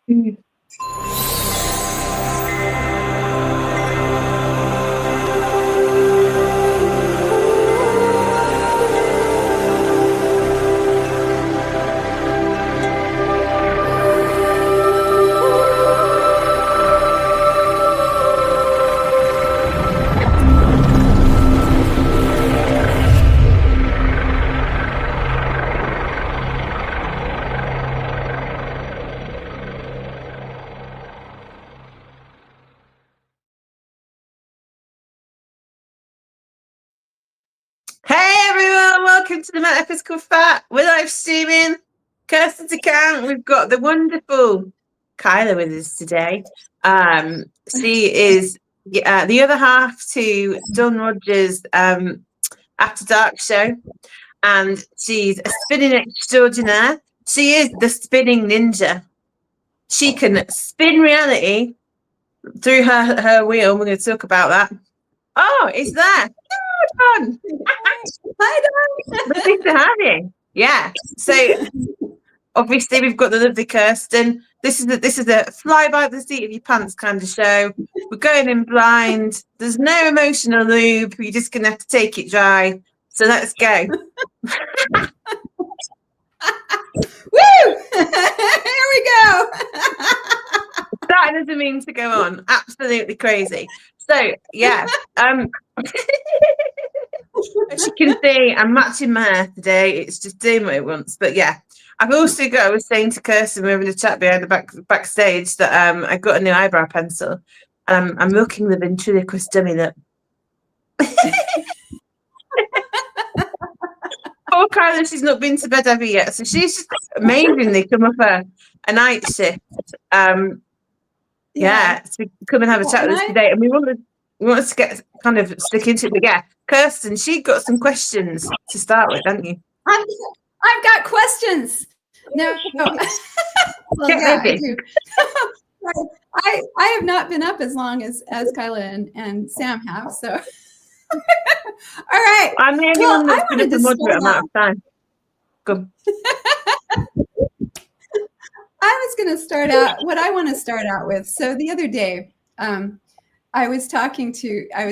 Mm. Hey everyone, welcome to the Metaphysical Fat. We're live streaming Kirsten's account. We've got the wonderful Kyla with us today. She is the other half to Don Rogers' After Dark show, and she's a spinning extraordinaire. She is the spinning ninja. She can spin reality through her wheel. We're going to talk about that. Oh, it's there. Don. Hi, Don. Lovely to have you. Yeah. So obviously we've got the lovely Kirsten. This is a fly by the seat of your pants kind of show. We're going in blind. There's no emotional loop. You're just gonna have to take it dry. So let's go. Woo! Here we go. That doesn't mean to go on. Absolutely crazy. So yeah. As you can see, I'm matching my hair today. It's just doing what it wants. But yeah, I've also got. I was saying to Kirsten, we were having a chat behind the backstage that I got a new eyebrow pencil. I'm looking the ventriloquist dummy that. Poor Kyla, she's not been to bed ever yet, so she's just amazingly come up a night shift. Yeah, so come and have a chat with us today, and we want to get kind of stick into it. But yeah, Kirsten, she got some questions to start with, haven't you? I've got questions. No. Well, yeah, I do. I have not been up as long as Kyla and Sam have, so. All right. I'm the only one that's been up a moderate amount of time. Go. I was going to start out what I want to start out with. So the other day, I was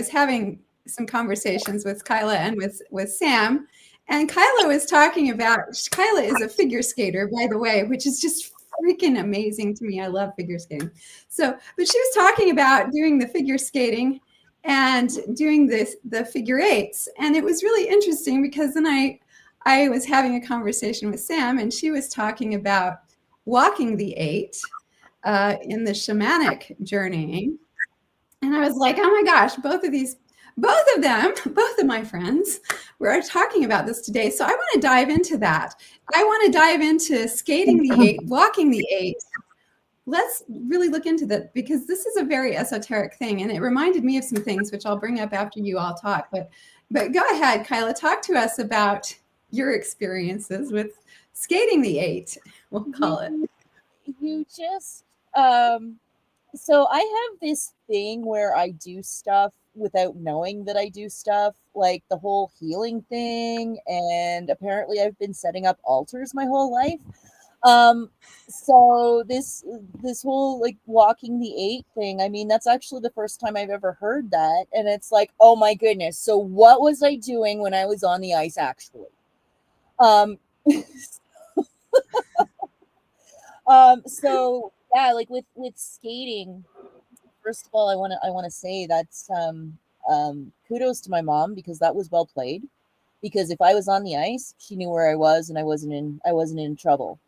having some conversations with Kyla and with Sam, and Kyla was talking about. Kyla is a figure skater, by the way, which is just freaking amazing to me. I love figure skating. So, but she was talking about doing the figure skating and doing the figure eights, and it was really interesting because then I was having a conversation with Sam, and she was talking about walking the eight in the shamanic journey. And I was like, oh my gosh, both of my friends were talking about this today. So I want to dive into that. I want to dive into skating the eight, walking the eight. Let's really look into that because this is a very esoteric thing. And it reminded me of some things, which I'll bring up after you all talk. But go ahead, Kyla, talk to us about your experiences with skating the eight, we'll call it. You just so I have this thing where I do stuff without knowing that I do stuff, like the whole healing thing, and apparently I've been setting up altars my whole life. So this whole like walking the eight thing, I mean, that's actually the first time I've ever heard that, and it's like, oh my goodness, so what was I doing when I was on the ice actually? So yeah, like with skating, first of all, I want to say that's kudos to my mom because that was well played. Because if I was on the ice, she knew where I was and I wasn't in trouble.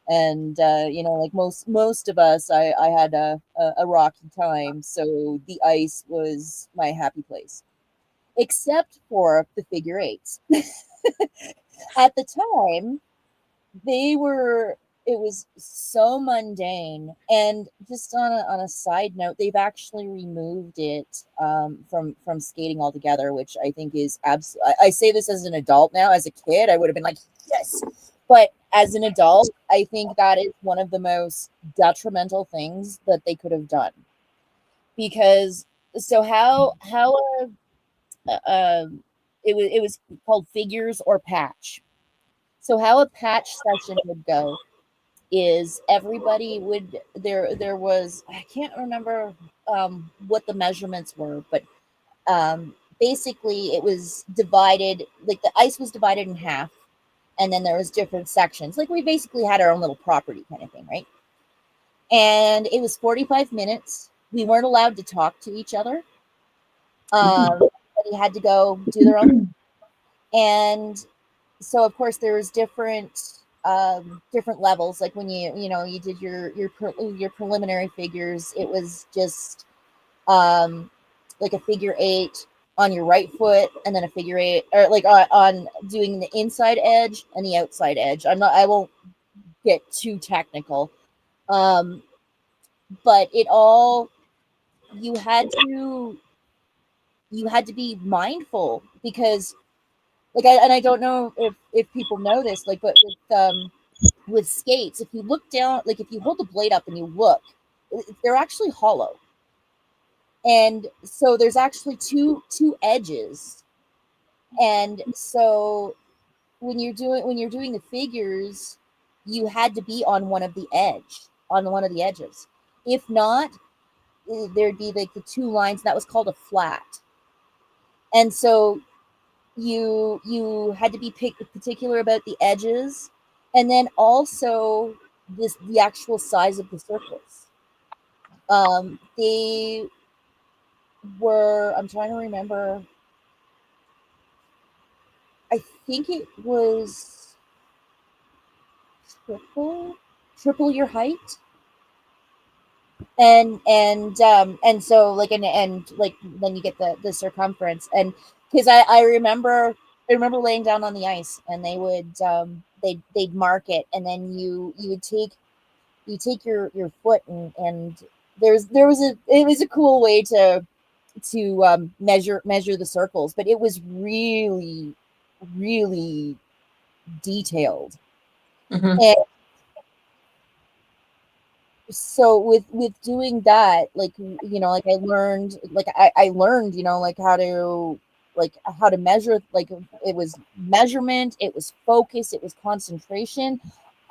And like most of us, I had a rocky time, so the ice was my happy place, except for the figure eights. At the time, it was so mundane. And just on a side note, they've actually removed it from skating altogether, which I think is absolutely. I say this as an adult now. As a kid, I would have been like, yes. But as an adult, I think that is one of the most detrimental things that they could have done. Because so how it was called figures or patch. So how a patch session would go is everybody would there was, I can't remember what the measurements were, but basically it was divided, like the ice was divided in half, and then there was different sections. Like we basically had our own little property kind of thing, right? And it was 45 minutes. We weren't allowed to talk to each other. Everybody had to go do their own. And so of course there was different levels. Like when you did your preliminary figures, it was just like a figure 8 on your right foot, and then a figure 8, or like on doing the inside edge and the outside edge. I won't get too technical, but it all, you had to be mindful, because like I don't know if people know this, like, but with skates, if you look down, like if you hold the blade up and you look, they're actually hollow. And so there's actually two edges. And so when you're doing the figures, you had to be on one of the edges. If not, there'd be like the two lines, that was called a flat. And so you had to be particular about the edges, and then also the actual size of the circles. They were, I'm trying to remember, I think it was triple your height. And so like and like then you get the circumference. And because I remember laying down on the ice, and they would they'd mark it, and then you would take your foot, and it was a cool way to measure the circles, but it was really detailed. And so with doing that, like, like I learned, like I learned, like how to measure, like it was measurement, it was focus, it was concentration.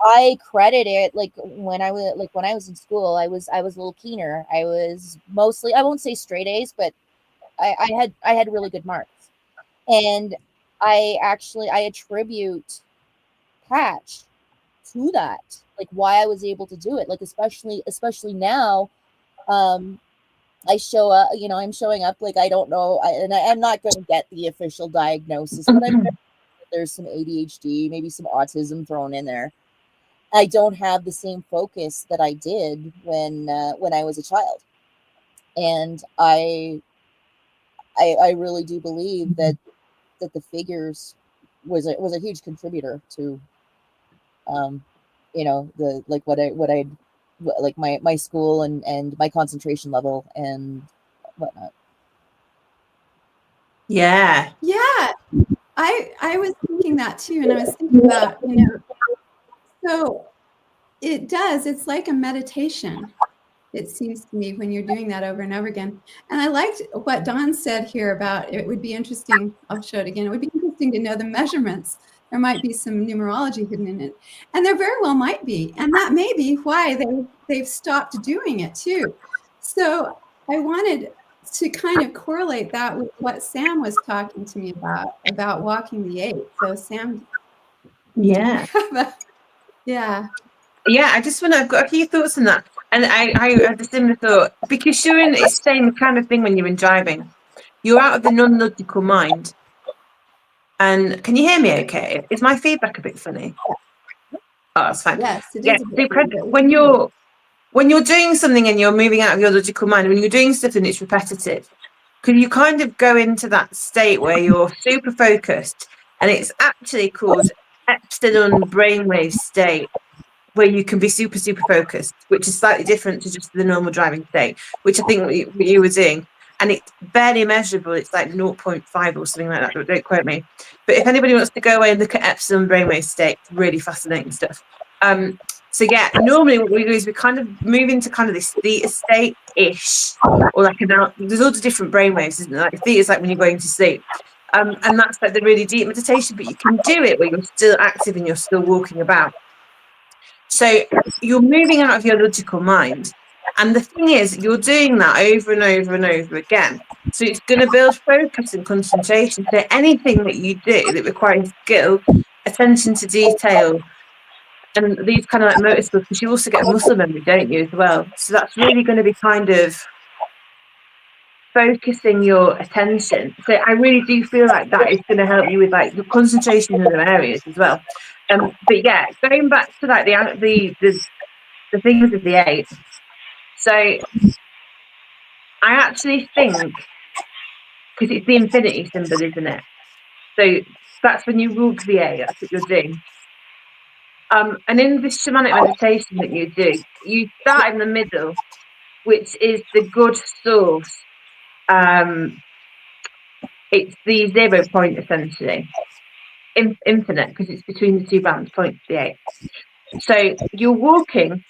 I credit it, like when I was in school, I was a little keener. I was mostly, I won't say straight A's, but I had really good marks. And I attribute Patch to that, like why I was able to do it, like especially now. I show up, I'm showing up like I don't know, I'm not going to get the official diagnosis, but there's some ADHD, maybe some autism thrown in there. I don't have the same focus that I did when I was a child, and I really do believe that the figures was a huge contributor to the like what I like my school and my concentration level and whatnot. Yeah. I was thinking that too, and I was thinking about, so it's like a meditation, it seems to me, when you're doing that over and over again. And I liked what Dawn said here about, it would be interesting, I'll show it again, it would be interesting to know the measurements. There might be some numerology hidden in it, and there very well might be, and that may be why they've stopped doing it too. So I wanted to kind of correlate that with what Sam was talking to me about walking the 8. So Sam, yeah, I've got a few thoughts on that, and I had a similar thought, because you're in, it's the same kind of thing when you're in driving. You're out of the non-logical mind. And can you hear me okay? Is my feedback a bit funny? Oh, that's fine. Yes, it is. When you're doing something and you're moving out of your logical mind, when you're doing stuff and it's repetitive, can you kind of go into that state where you're super focused, and it's actually called epsilon brainwave state, where you can be super focused, which is slightly different to just the normal driving state, which I think what you were doing. And it's barely measurable. It's like 0.5 or something like that. Don't quote me. But if anybody wants to go away and look at epsilon brainwave state, really fascinating stuff. So yeah, normally what we do is we kind of move into kind of this theta state-ish, or like there's lots of different brainwaves, isn't there? Like theta is like when you're going to sleep. And that's like the really deep meditation, but you can do it where you're still active and you're still walking about. So you're moving out of your logical mind. And the thing is, you're doing that over and over and over again. So it's going to build focus and concentration. So anything that you do that requires skill, attention to detail, and these kind of like motor skills, because you also get muscle memory, don't you, as well? So that's really going to be kind of focusing your attention. So I really do feel like that is going to help you with like the concentration in other areas as well. But yeah, going back to like the things of the 8. So I actually think, because it's the infinity symbol, isn't it? So that's when you walk the 8, that's what you're doing. And in this shamanic meditation that you do, you start in the middle, which is the good source. It's the 0 point, essentially. Infinite, because it's between the 2 bands, point to the 8. So you're walking,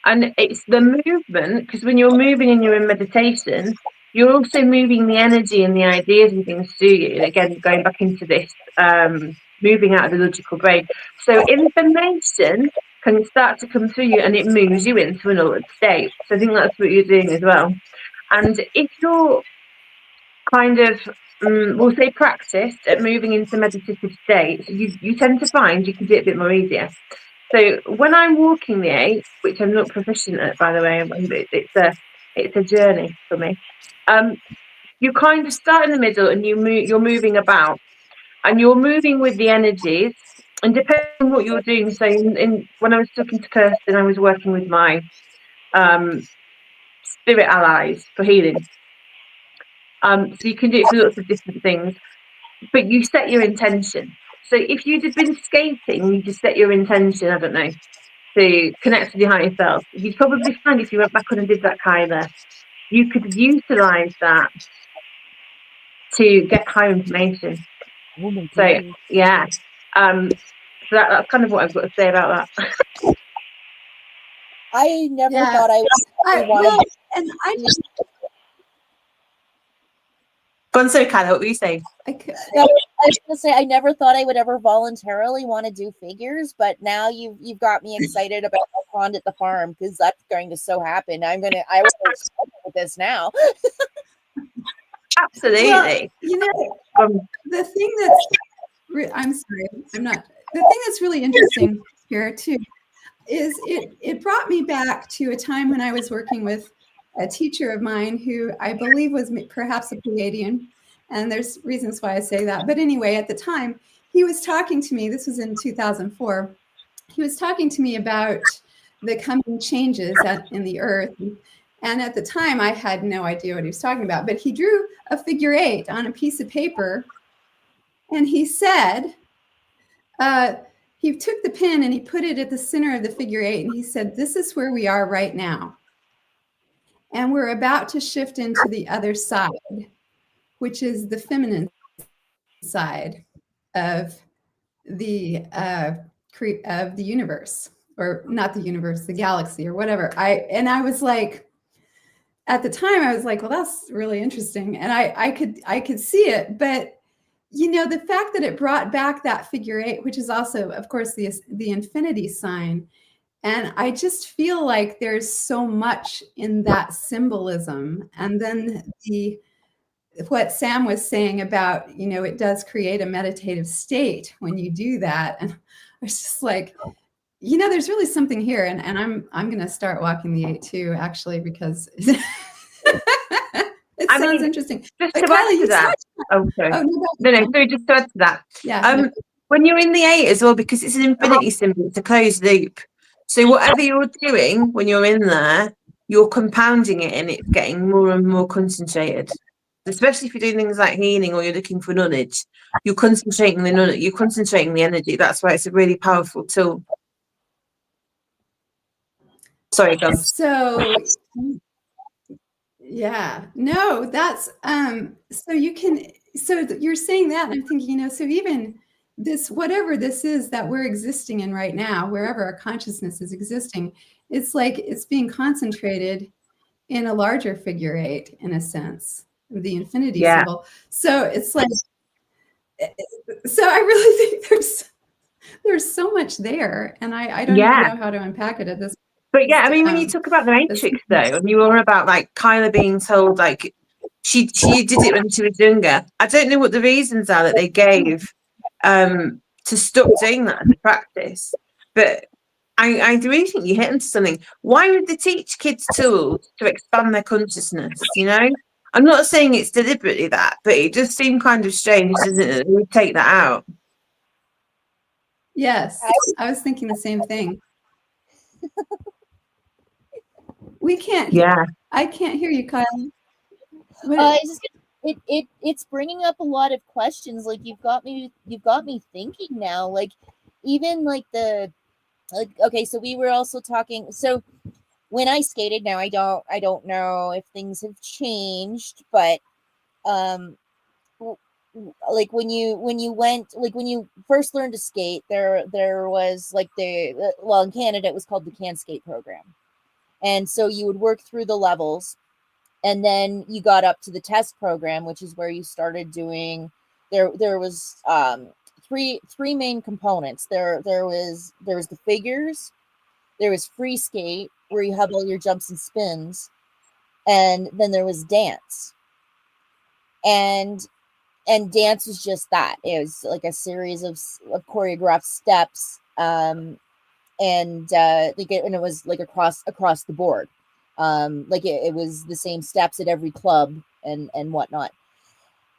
and it's the movement, because when you're moving and you're in meditation, you're also moving the energy and the ideas and things through you. And again, going back into this, moving out of the logical brain. So information can start to come through you, and it moves you into an altered state. So I think that's what you're doing as well. And if you're kind of, we'll say, practiced at moving into meditative states, you tend to find you can do it a bit more easier. So when I'm walking the 8, which I'm not proficient at, by the way, it's a journey for me. You kind of start in the middle, and you're moving about, and you're moving with the energies, and depending on what you're doing. So when I was talking to Kirsten, I was working with my spirit allies for healing. So you can do it for lots of different things, but you set your intention. So if you'd have been skating, you just set your intention, I don't know, to connect with your higher self. You'd probably find if you went back on and did that, Kyla, you could utilize that to get higher information. Oh my So goodness. yeah, so that's kind of what I've got to say about that. I never Yeah. thought I would want Well, to. and I just Go on, sorry, Kyla, what were you saying? I could, No, I was gonna say I never thought I would ever voluntarily want to do figures, but now you've got me excited about my pond at the farm, because that's going to so happen. I will start with this now. Absolutely. well, you know, the thing that's I'm sorry, I'm not. The thing that's really interesting here too is it brought me back to a time when I was working with a teacher of mine who I believe was perhaps a Pleiadian, and there's reasons why I say that. But anyway, at the time, he was talking to me. This was in 2004. He was talking to me about the coming changes in the Earth. And at the time, I had no idea what he was talking about. But he drew a figure 8 on a piece of paper, and he said, he took the pen and he put it at the center of the figure 8, and he said, "This is where we are right now. And we're about to shift into the other side, which is the feminine side of the universe, or not the universe, the galaxy, or whatever." I was like, at the time, I was like, well, that's really interesting, and I could see it, but you know, the fact that it brought back that figure 8, which is also, of course, the infinity sign. And I just feel like there's so much in that symbolism. And then what Sam was saying about, you know, it does create a meditative state when you do that. And I was just like, you know, there's really something here. And I'm going to start walking the 8 too, actually, because it sounds interesting. Just But to Kyla, add to that. Okay. No, sorry, just to add to that. Yeah. When you're in the 8 as well, because it's an infinity symbol, it's a closed loop. So whatever you're doing when you're in there, you're compounding it, and it's getting more and more concentrated. Especially if you're doing things like healing, or you're looking for knowledge, you're concentrating the knowledge, you're concentrating the energy. That's why it's a really powerful tool. Sorry, guys. So yeah, no, that's so you're saying that, and I'm thinking, you know, so even this, whatever this is that we're existing in right now, wherever our consciousness is existing, it's like it's being concentrated in a larger figure 8, in a sense, the infinity symbol. So it's like, so I really think there's so much there, and I don't even Yeah. know how to unpack it at this. But yeah, I mean, when you Um, talk about the this Matrix though, and you were on about like Kyla being told like she did it when she was younger. I don't know what the reasons are that they gave to stop doing that as a practice. But I really think you hit into something. Why would they teach kids tools to expand their consciousness? You know, I'm not saying it's deliberately that, but it does seem kind of strange, doesn't it? That they would take that out. Yes, I was thinking the same thing. We can't. Yeah. I can't hear you, Kyle. It's bringing up a lot of questions. Like you've got me thinking now. Like even like okay, so we were also talking. So when I skated, now I don't know if things have changed, but like when you first learned to skate, there was like well, in Canada it was called the Can Skate program, and so you would work through the levels, and then you got up to the test program, which is where you started doing. There was three main components. There was the figures, there was free skate where you have all your jumps and spins, and then there was dance. And dance was just that. It was like a series of choreographed steps, and it was like across the board. Like it was the same steps at every club and whatnot.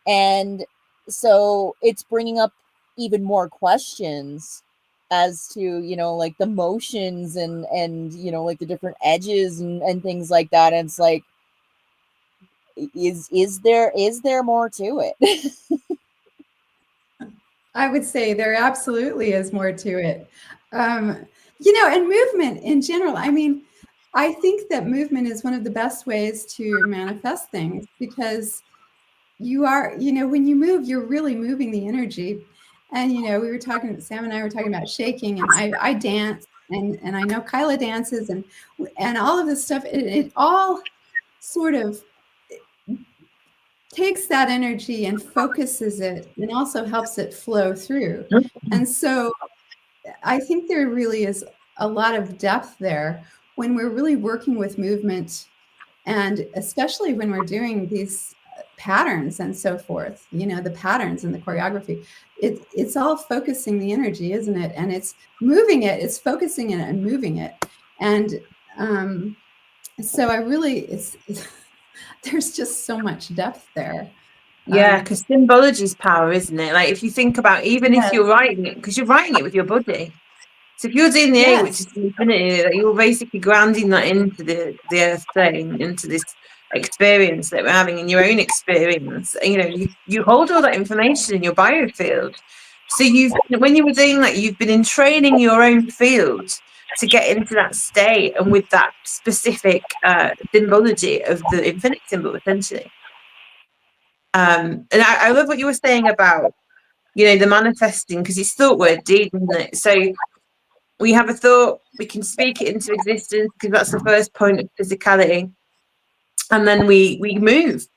And so it's bringing up even more questions as to, like the motions and like the different edges and things like that. And it's like, is there more to it? I would say there absolutely is more to it. And movement in general. I mean, I think that movement is one of the best ways to manifest things because you are, when you move, you're really moving the energy. And, Sam and I were talking about shaking, and I dance, and I know Kyla dances, and all of this stuff, it all sort of takes that energy and focuses it and also helps it flow through. And so I think there really is a lot of depth there when we're really working with movement, and especially when we're doing these patterns and so forth, the patterns and the choreography. It's all focusing the energy, isn't it? And it's moving it, it's focusing it and moving it. And so there's just so much depth there. Yeah, because symbology is power, isn't it? Like if you think about, even Yes. if you're writing it, because you're writing it with your body. So if you're doing the A, which is the infinity, like you're basically grounding that into the earth plane, into this experience that we're having in your own experience. And, you hold all that information in your biofield. So when you were doing that, you've been in training your own field to get into that state and with that specific symbology of the infinite symbol, essentially. And I love what you were saying about, the manifesting, because it's thought, word, deed, isn't it? So we have a thought, we can speak it into existence because that's the first point of physicality. And then we move.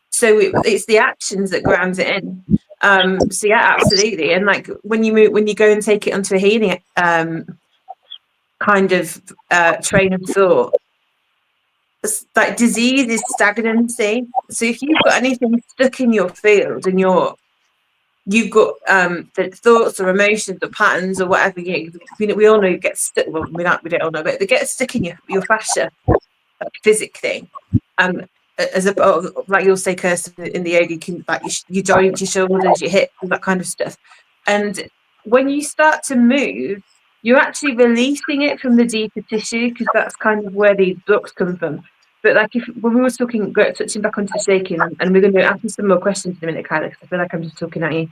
So it's the actions that grounds it in. So yeah, absolutely. And like when you go and take it onto a healing kind of train of thought, like disease is stagnancy. So if you've got anything stuck in your field and you've got the thoughts or emotions or patterns or whatever, we all know get stuck. Well, we don't all know, but they get stuck in your fascia physically. As a like you'll say, Kirsten, in the yoga, you can like your joints, your shoulders, your hips, all that kind of stuff. And when you start to move, you're actually releasing it from the deeper tissue, because that's kind of where these blocks come from. But like when we were touching back onto the shaking, and we're going to ask you some more questions in a minute, Kyla, because I feel like I'm just talking at you.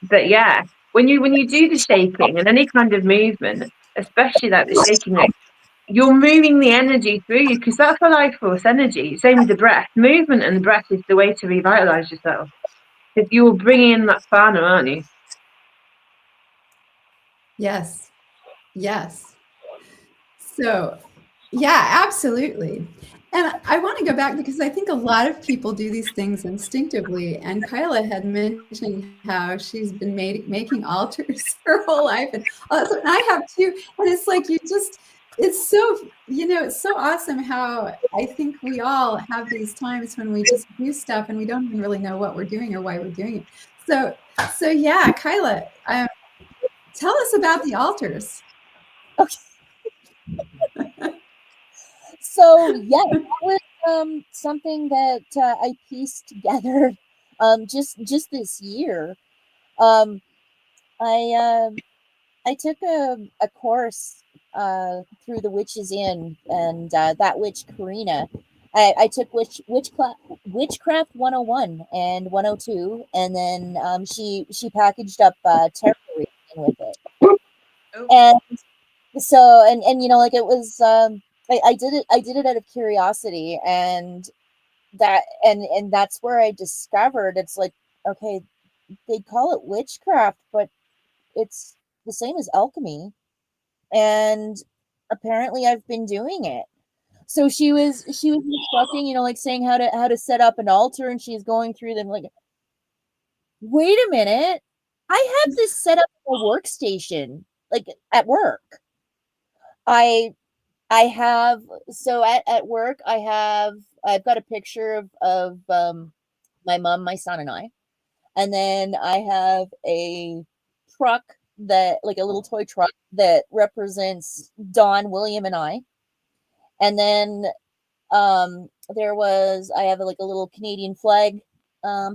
But yeah, when you do the shaking and any kind of movement, especially like the shaking, like, you're moving the energy through you, because that's a life force energy. Same with the breath. Movement and the breath is the way to revitalize yourself. If you're bringing in that prana, aren't you? Yes. So, yeah, absolutely. And I want to go back because I think a lot of people do these things instinctively. And Kyla had mentioned how she's been making altars her whole life. And I have too. And it's like it's so, it's so awesome how I think we all have these times when we just do stuff and we don't even really know what we're doing or why we're doing it. So yeah, Kyla, tell us about the altars. Okay. So yeah, that was something that I pieced together just this year. Um, I took a course through the Witches Inn and that witch Karina. I took Witchcraft 101 and 102, and then she packaged up tarot reading with it. Oh. And so and like it was I did it out of curiosity, and that's where I discovered it's like, okay, they call it witchcraft, but it's the same as alchemy, and apparently I've been doing it. So she was instructing, like saying how to set up an altar, and she's going through them like, wait a minute, I have this set up on a workstation, like at work. I I have so at work I've got a picture of my mom, my son, and I. And then I have a truck that, like a little toy truck that represents Don, William, and I. And then I have like a little Canadian flag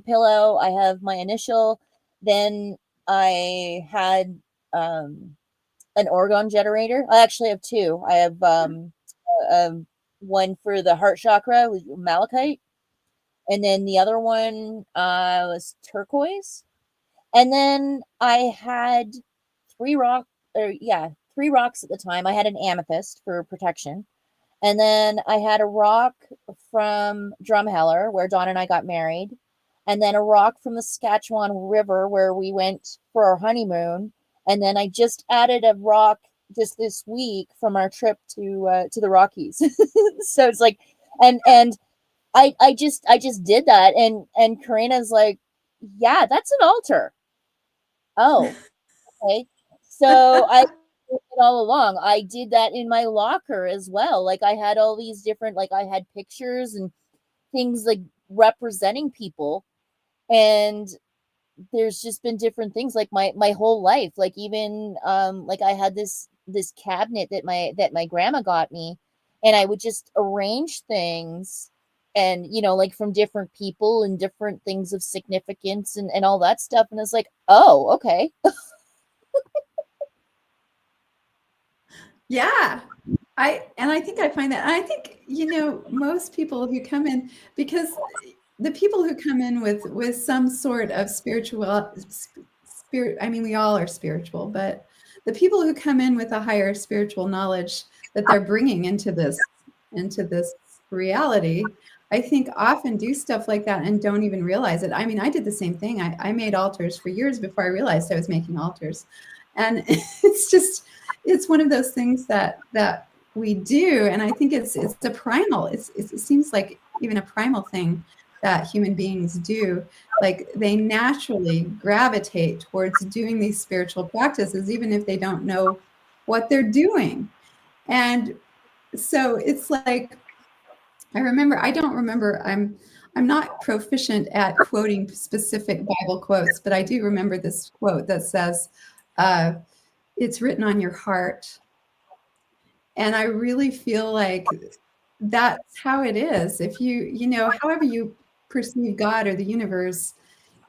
pillow. I have my initial. Then I had an orgone generator. I actually have two. I have one for the heart chakra with malachite, and then the other one was turquoise. And then I had three rocks at the time. I had an amethyst for protection. And then I had a rock from Drumheller, where Dawn and I got married. And then a rock from the Saskatchewan River, where we went for our honeymoon. And then I just added a rock just this week from our trip to the Rockies. So it's like, and I just did that, and Karina's like, yeah, that's an altar. Oh, okay. So I did it all along. I did that in my locker as well. Like I had all these different, like I had pictures and things like representing people, and there's just been different things like my whole life. Like even like I had this cabinet that my grandma got me, and I would just arrange things, and like from different people and different things of significance and all that stuff, and it's like, oh, okay. Yeah. I think I find that, and I think, most people who come in, because the people who come in with some sort of spirit, I mean, we all are spiritual, but the people who come in with a higher spiritual knowledge that they're bringing into this reality, I think often do stuff like that and don't even realize it. I mean, I did the same thing. I made altars for years before I realized I was making altars. And it's one of those things that we do. And I think it's a primal, it seems like even a primal thing that human beings do. Like they naturally gravitate towards doing these spiritual practices, even if they don't know what they're doing. And so it's like, I don't remember, I'm not proficient at quoting specific Bible quotes, but I do remember this quote that says, it's written on your heart. And I really feel like that's how it is. If however you perceive God or the universe,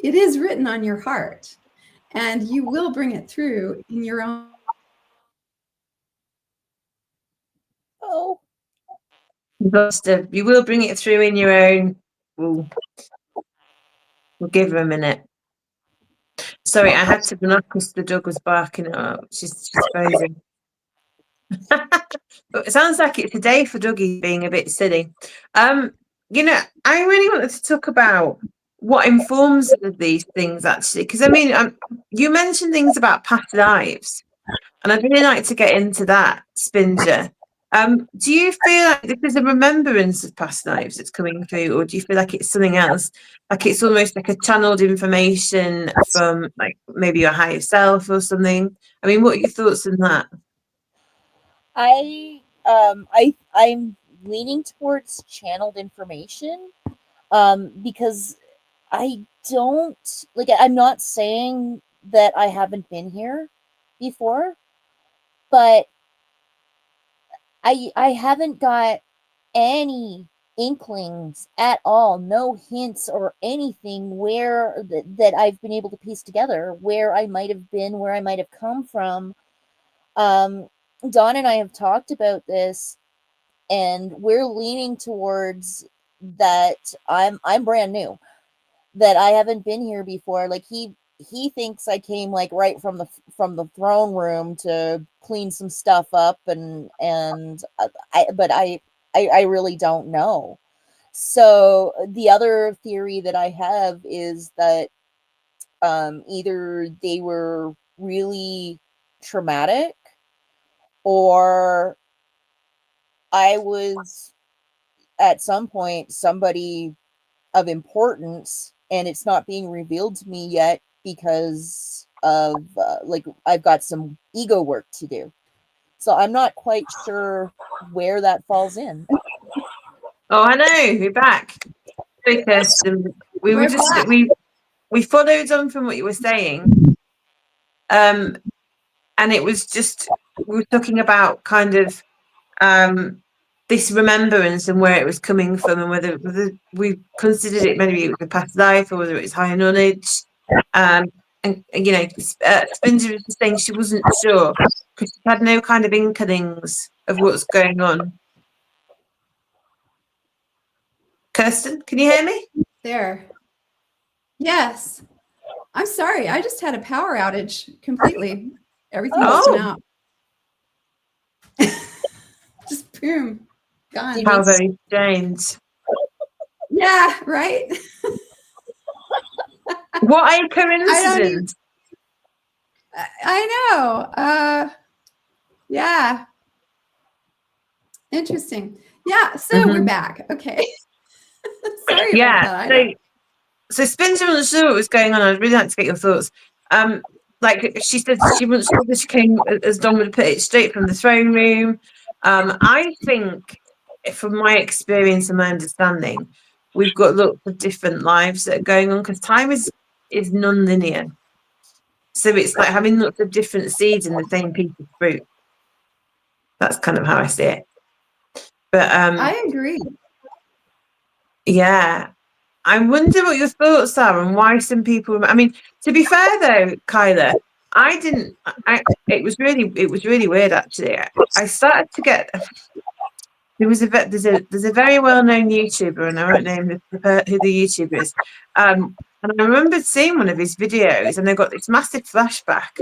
it is written on your heart, and you will bring it through in your own. Oh, You will bring it through in your own. We'll give her a minute. Sorry, I had to knock because the dog was barking up. She's frozen. But it sounds like it's a day for Dougie being a bit silly. I really wanted to talk about what informs these things, actually, because I mean, you mentioned things about past lives, and I'd really like to get into that, Spinja. Do you feel like this is a remembrance of past lives that's coming through, or do you feel like it's something else? Like it's almost like a channeled information from like maybe your higher self or something? I mean, what are your thoughts on that? I'm leaning towards channeled information, because I don't like. I'm not saying that I haven't been here before, but I haven't got any inklings at all, no hints or anything where that I've been able to piece together where I might have been, where I might have come from. Um, Dawn and I have talked about this, and we're leaning towards that. I'm brand new, that I haven't been here before. Like he thinks I came like right from the throne room to clean some stuff up, and I really don't know. So the other theory that I have is that either they were really traumatic, or I was at some point somebody of importance and it's not being revealed to me yet because of like I've got some ego work to do. So I'm not quite sure where that falls in. Oh, I know, we're back. Because we were We're just back. we followed on from what you were saying. And it was just we were talking about kind of this remembrance and where it was coming from, and whether we considered it maybe it was a past life or whether it's higher knowledge. And you know, Spinja was just saying she wasn't sure because she had no kind of inklings of what's going on. Kirsten, can you hear me? There. Yes. I'm sorry. I just had a power outage completely. Everything just went Oh, out. Just boom. Gone. how very strange. Yeah, right? What a I don't even coincidence. I know. Yeah. Interesting. Yeah, so we're Mhm. back. Okay. Sorry about Yeah. that. I don't So Spinja wasn't sure what was going on. I'd really like to get your thoughts. Like she said, she wasn't sure that she came, as Don would put it, straight from the throne room. I think, from my experience and my understanding, we've got lots of different lives that are going on because time is non-linear. So it's like having lots of different seeds in the same piece of fruit. That's kind of how I see it. But I agree. yeah, I wonder what your thoughts are and why some people. I mean, to be fair though, Kyla, I didn't. It was really weird actually. I started to get. There's a very well known YouTuber, and I won't name who the YouTuber is. And I remember seeing one of his videos, and I got this massive flashback,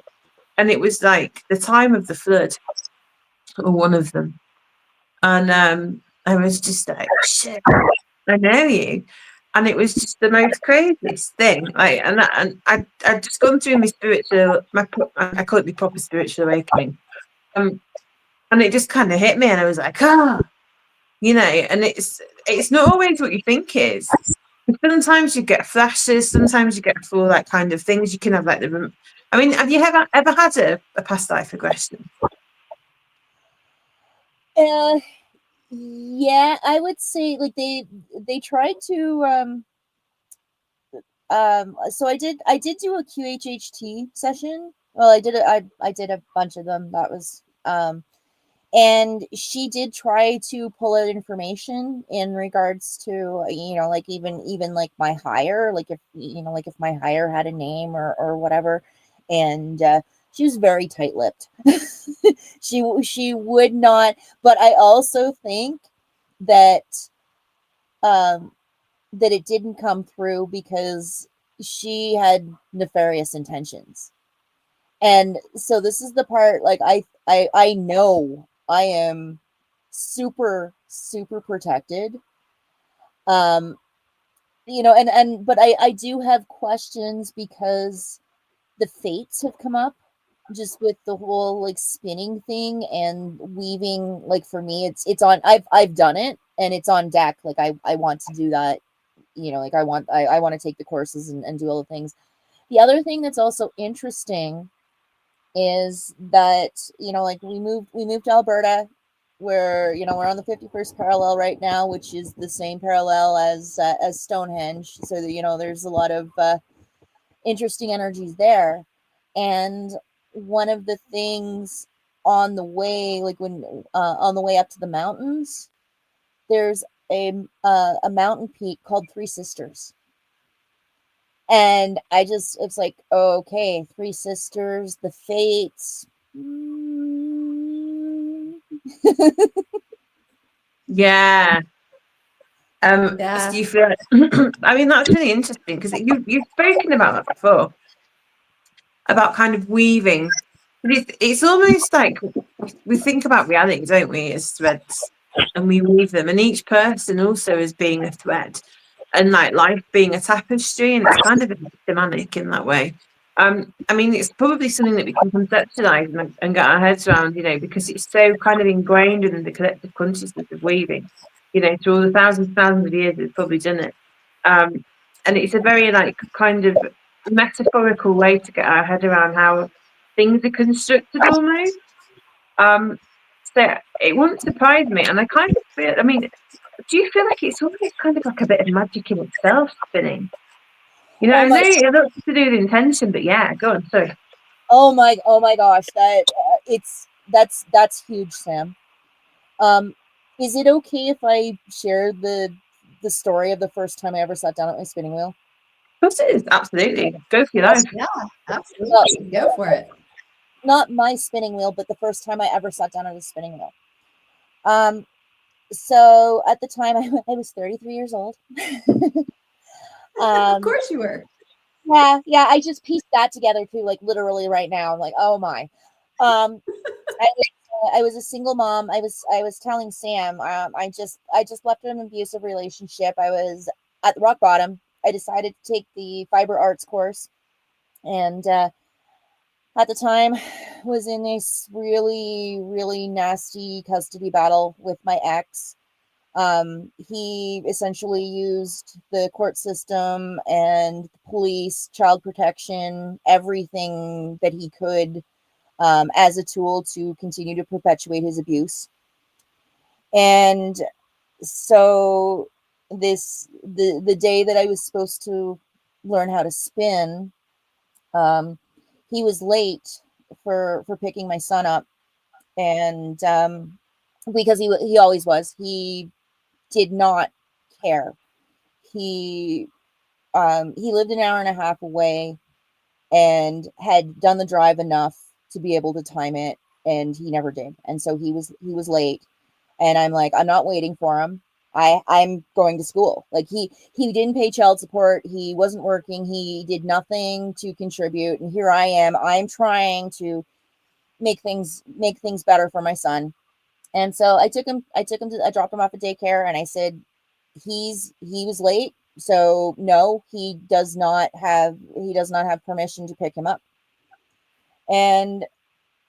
and it was like the time of the flood, or one of them, and I was just like, shit, I know you. And it was just the most craziest thing. Like, and I'd just gone through I call it my proper spiritual awakening. And it just kind of hit me, and I was like, you know. And it's not always what you think it is. Sometimes you get flashes. Sometimes you get full like kind of things. You can have like I mean, have you ever had a past life regression? Uh, yeah, I would say like they tried to so I did do a QHHT session. Well, I did a bunch of them. That was and she did try to pull out information in regards to, like even like my higher, like if my higher had a name or whatever. And she was very tight-lipped. She would not. But I also think that um that it didn't come through because she had nefarious intentions. And so this is the part, like I know I am super super protected. Um and but I do have questions because the fates have come up just with the whole like spinning thing and weaving. Like for me, it's on. I've done it and it's on deck. Like I want to do that. You know, like I want to take the courses and do all the things. The other thing that's also interesting is that, you know, like we moved to Alberta, where, you know, we're on the 51st parallel right now, which is the same parallel as Stonehenge. So that, you know, there's a lot of interesting energies there. And one of the things on the way, like when on the way up to the mountains, there's a mountain peak called Three Sisters. And it's like, okay, Three Sisters, the Fates. Yeah. Yeah. Do you feel? I mean, that's really interesting because you've spoken about that before, about kind of weaving. It's almost like we think about reality, don't we, as threads, and we weave them, and each person also as being a thread, and like life being a tapestry, and it's kind of thematic in that way. I mean, it's probably something that we can conceptualize and get our heads around, you know, because it's so kind of ingrained in the collective consciousness of weaving, you know, through all the thousands of years it's probably done it. And it's a very like kind of metaphorical way to get our head around how things are constructed almost. Um, so it wouldn't surprise me, and I kind of feel. I mean, do you feel like it's almost kind of like a bit of magic in itself, spinning? You know, Oh I know my, it looks to do with intention, but yeah, go on. Sorry. oh my gosh, that that's huge, Sam. Um, is it okay if I share the story of the first time I ever sat down at my spinning wheel? Of course it is. Absolutely. Go for your life. Yeah, Well, absolutely. Go for it. not my spinning wheel, but the first time I ever sat down at a spinning wheel. Um, so at the time I was 33 years old. Of course you were. Yeah, I just pieced that together too, like literally right now. I'm like, oh my. Um, I was a single mom. I was telling Sam, I just left an abusive relationship. I was at the rock bottom. I decided to take the fiber arts course, and at the time was in this really nasty custody battle with my ex. He essentially used the court system and the police, child protection, everything that he could, as a tool to continue to perpetuate his abuse. And so the day that I was supposed to learn how to spin, um, he was late for picking my son up, and because he always was, he did not care. He he lived an hour and a half away and had done the drive enough to be able to time it, and he never did. And so he was late, and I'm like, I'm not waiting for him. I'm going to school. Like he didn't pay child support. He wasn't working. He did nothing to contribute. And here I am. I'm trying to make things better for my son. And so I dropped him off at daycare, and I said, he was late, so no, he does not have permission to pick him up. And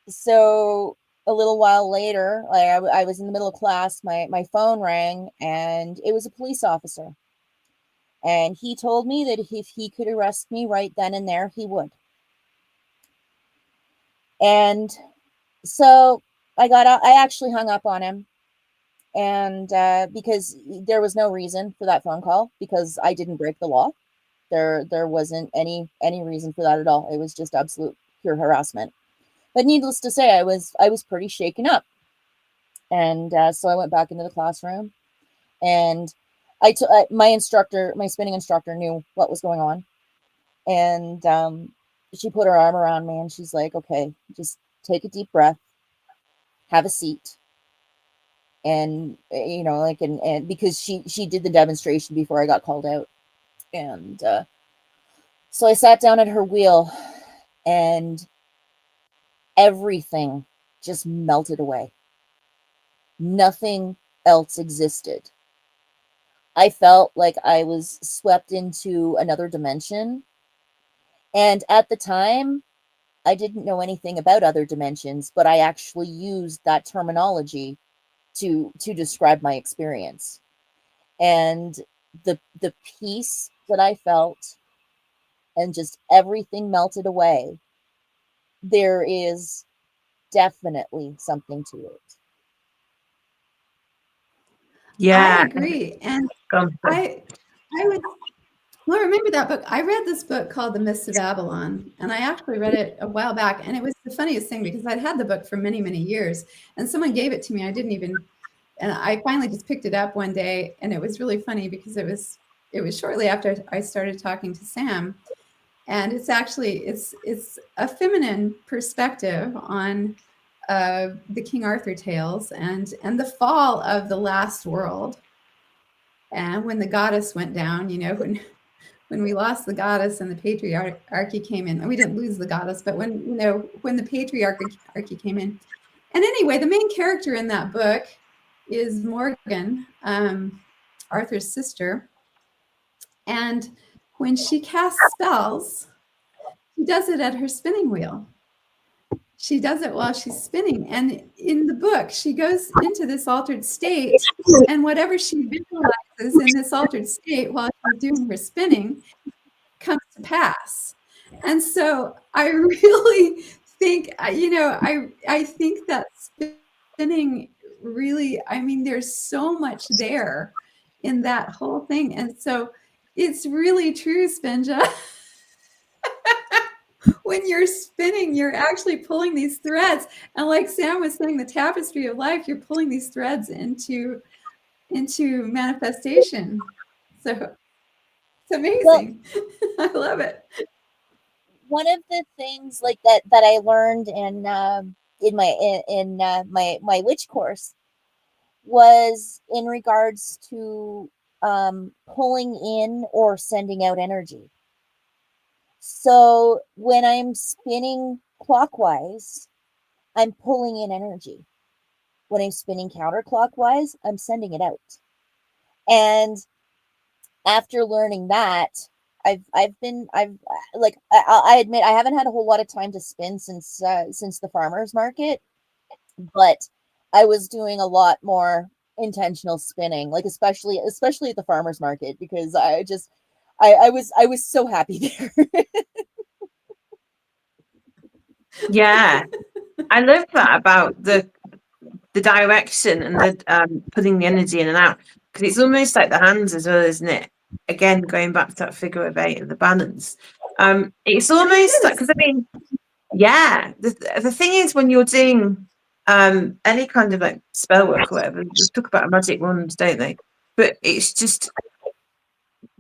so a little while later, like I was in the middle of class, my phone rang, and it was a police officer, and he told me that if he could arrest me right then and there, he would. And so I actually hung up on him, and because there was no reason for that phone call, because I didn't break the law. There wasn't any reason for that at all. It was just absolute pure harassment. But needless to say, I was pretty shaken up, and so I went back into the classroom, and my spinning instructor, knew what was going on, and she put her arm around me, and she's like, "Okay, just take a deep breath, have a seat." And like, and because she did the demonstration before I got called out, and so I sat down at her wheel, and everything just melted away. Nothing else existed. I felt like I was swept into another dimension. And at the time, I didn't know anything about other dimensions, but I actually used that terminology to describe my experience. And the peace that I felt and just everything melted away. There is definitely something to it. Yeah. I agree. And Gone for- I would, well, remember that book. I read this book called The Mists of Babylon, and I actually read it a while back. And it was the funniest thing because I'd had the book for many, many years, and someone gave it to me. I didn't even, and I finally just picked it up one day, and it was really funny because it was shortly after I started talking to Sam, and it's actually it's a feminine perspective on the King Arthur tales and the fall of the last world, and when the goddess went down, you know, when we lost the goddess and the patriarchy came in, and we didn't lose the goddess, but when, you know, when the patriarchy came in. And anyway, the main character in that book is Morgan, Arthur's sister. And when she casts spells, she does it at her spinning wheel. She does it while she's spinning. And in the book, she goes into this altered state, and whatever she visualizes in this altered state while she's doing her spinning comes to pass. And so I really think, you know, I think that spinning really, I mean, there's so much there in that whole thing. And so it's really true, Spinja. When you're spinning, you're actually pulling these threads. And like Sam was saying, the tapestry of life, you're pulling these threads into manifestation. So it's amazing. Well, I love it. One of the things like that I learned in my witch course was in regards to pulling in or sending out energy. So when I'm spinning clockwise, I'm pulling in energy. When I'm spinning counterclockwise, I'm sending it out. And after learning that, I admit I haven't had a whole lot of time to spin since the farmers market, but I was doing a lot more intentional spinning, like especially at the farmers market, because I was so happy there. Yeah. I love that about the direction and the putting the energy in and out, because it's almost like the hands as well, isn't it? Again, going back to that figure of 8 of the balance. It's almost like, because I mean, yeah, the thing is, when you're doing any kind of like spell work or whatever, they talk about a magic wand, don't they? But it's just,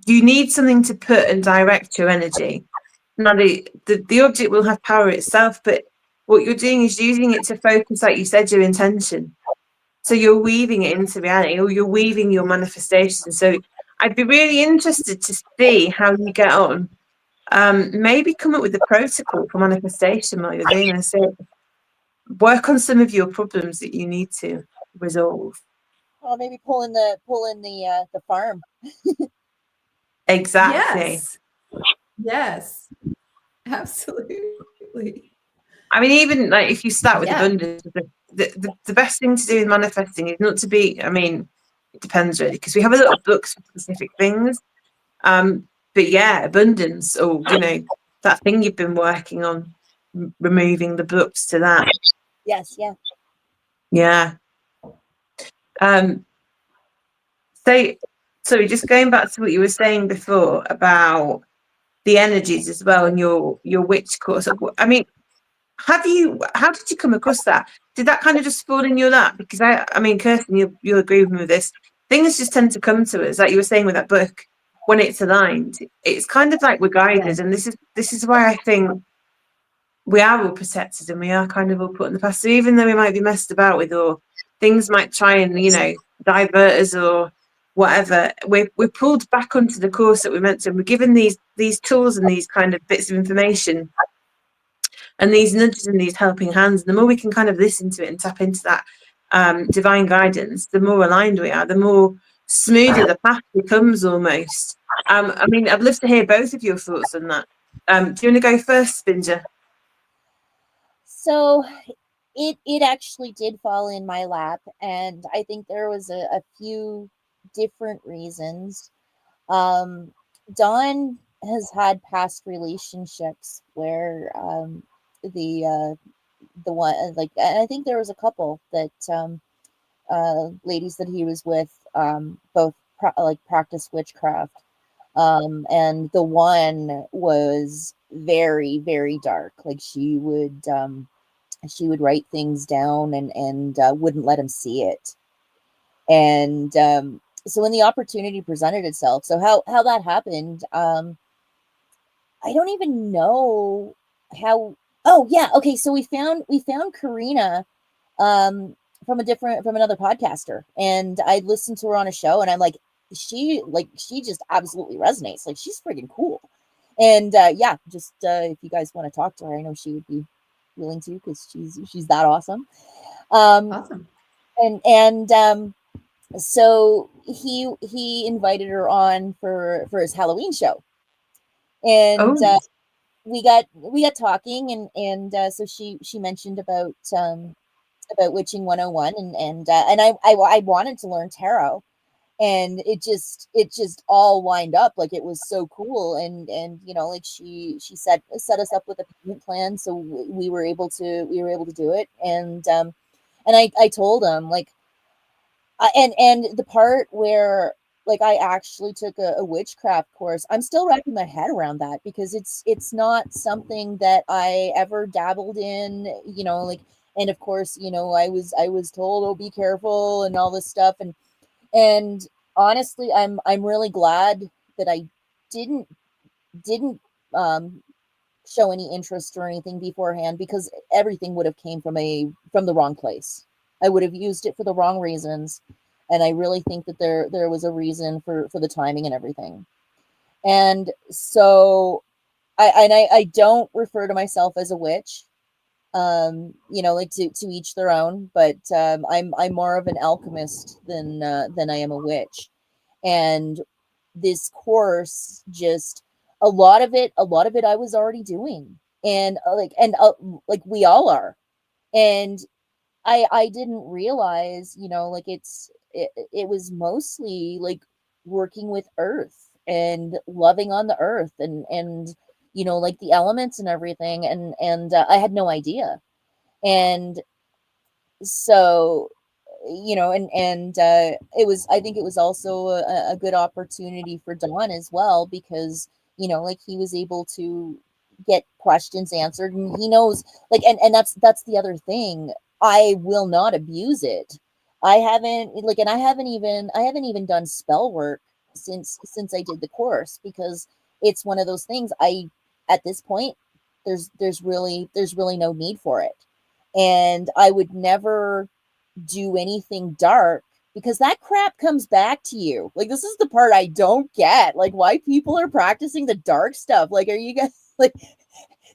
you need something to put and direct your energy. Now the object will have power itself, but what you're doing is using it to focus, like you said, your intention. So you're weaving it into reality, or you're weaving your manifestation. So I'd be really interested to see how you get on. Maybe come up with a protocol for manifestation while you're doing this. So work on some of your problems that you need to resolve. Well, maybe pull in the farm. Exactly. Yes. Absolutely. I mean, even like if you start with Yeah. abundance, the best thing to do with manifesting is not to be, I mean, it depends really, because we have a lot of books for specific things. But yeah, abundance, or, you know, that thing you've been working on, removing the books to that. Yes, yeah. Yeah. So just going back to what you were saying before about the energies as well, and your witch course. I mean, how did you come across that? Did that kind of just fall in your lap? Because I mean, Kirsten, you'll agree with me with this. Things just tend to come to us, like you were saying with that book, when it's aligned. It's kind of like we're guided, and this is why I think we are all protected, and we are kind of all put in the past. So even though we might be messed about with, or things might try and, you know, divert us or whatever, we're pulled back onto the course that we're meant to, and we're given these tools and these kind of bits of information and these nudges and these helping hands. And the more we can kind of listen to it and tap into that divine guidance, the more aligned we are, the more smoother the path becomes almost. I mean, I'd love to hear both of your thoughts on that. Do you want to go first, Spinja? So it actually did fall in my lap, and I think there was a few different reasons. Dawn has had past relationships where the one like and I think there was a couple that ladies that he was with both practice witchcraft, and the one was very very dark. Like she would write things down and wouldn't let him see it. And so when the opportunity presented itself, so how that happened, I don't even know how. Oh yeah, okay. So we found Karina from another podcaster, and I listened to her on a show, and I'm she just absolutely resonates. Like she's freaking cool. And yeah, just if you guys want to talk to her, I know she would be willing to because she's that awesome. Awesome. And so he invited her on for his Halloween show, and Oh, we got talking, and so she mentioned about witching 101, and I wanted to learn tarot, and it just all lined up. Like it was so cool, and like she set us up with a payment plan, so we were able to do it. And I told him, like, and the part where like I actually took a witchcraft course, I'm still wrapping my head around that because it's not something that I ever dabbled in, like. And of course, I was told, oh, be careful and all this stuff, and honestly, I'm really glad that I didn't um show any interest or anything beforehand, because everything would have came from the wrong place. I would have used it for the wrong reasons, and I really think that there was a reason for the timing and everything. And so I don't refer to myself as a witch. Like to each their own, but I'm more of an alchemist than I am a witch. And this course, just a lot of it I was already doing, and like we all are. And I didn't realize, like it was mostly like working with earth and loving on the earth, and like the elements and everything, and I had no idea. And so, and I think it was also a good opportunity for Don as well, because like he was able to get questions answered, and he knows, like, and that's the other thing. I will not abuse it. I haven't even done spell work since I did the course, because it's one of those things. At this point, there's really no need for it, and I would never do anything dark, because that crap comes back to you. Like, this is the part I don't get. Like, why people are practicing the dark stuff. Like, are you guys like,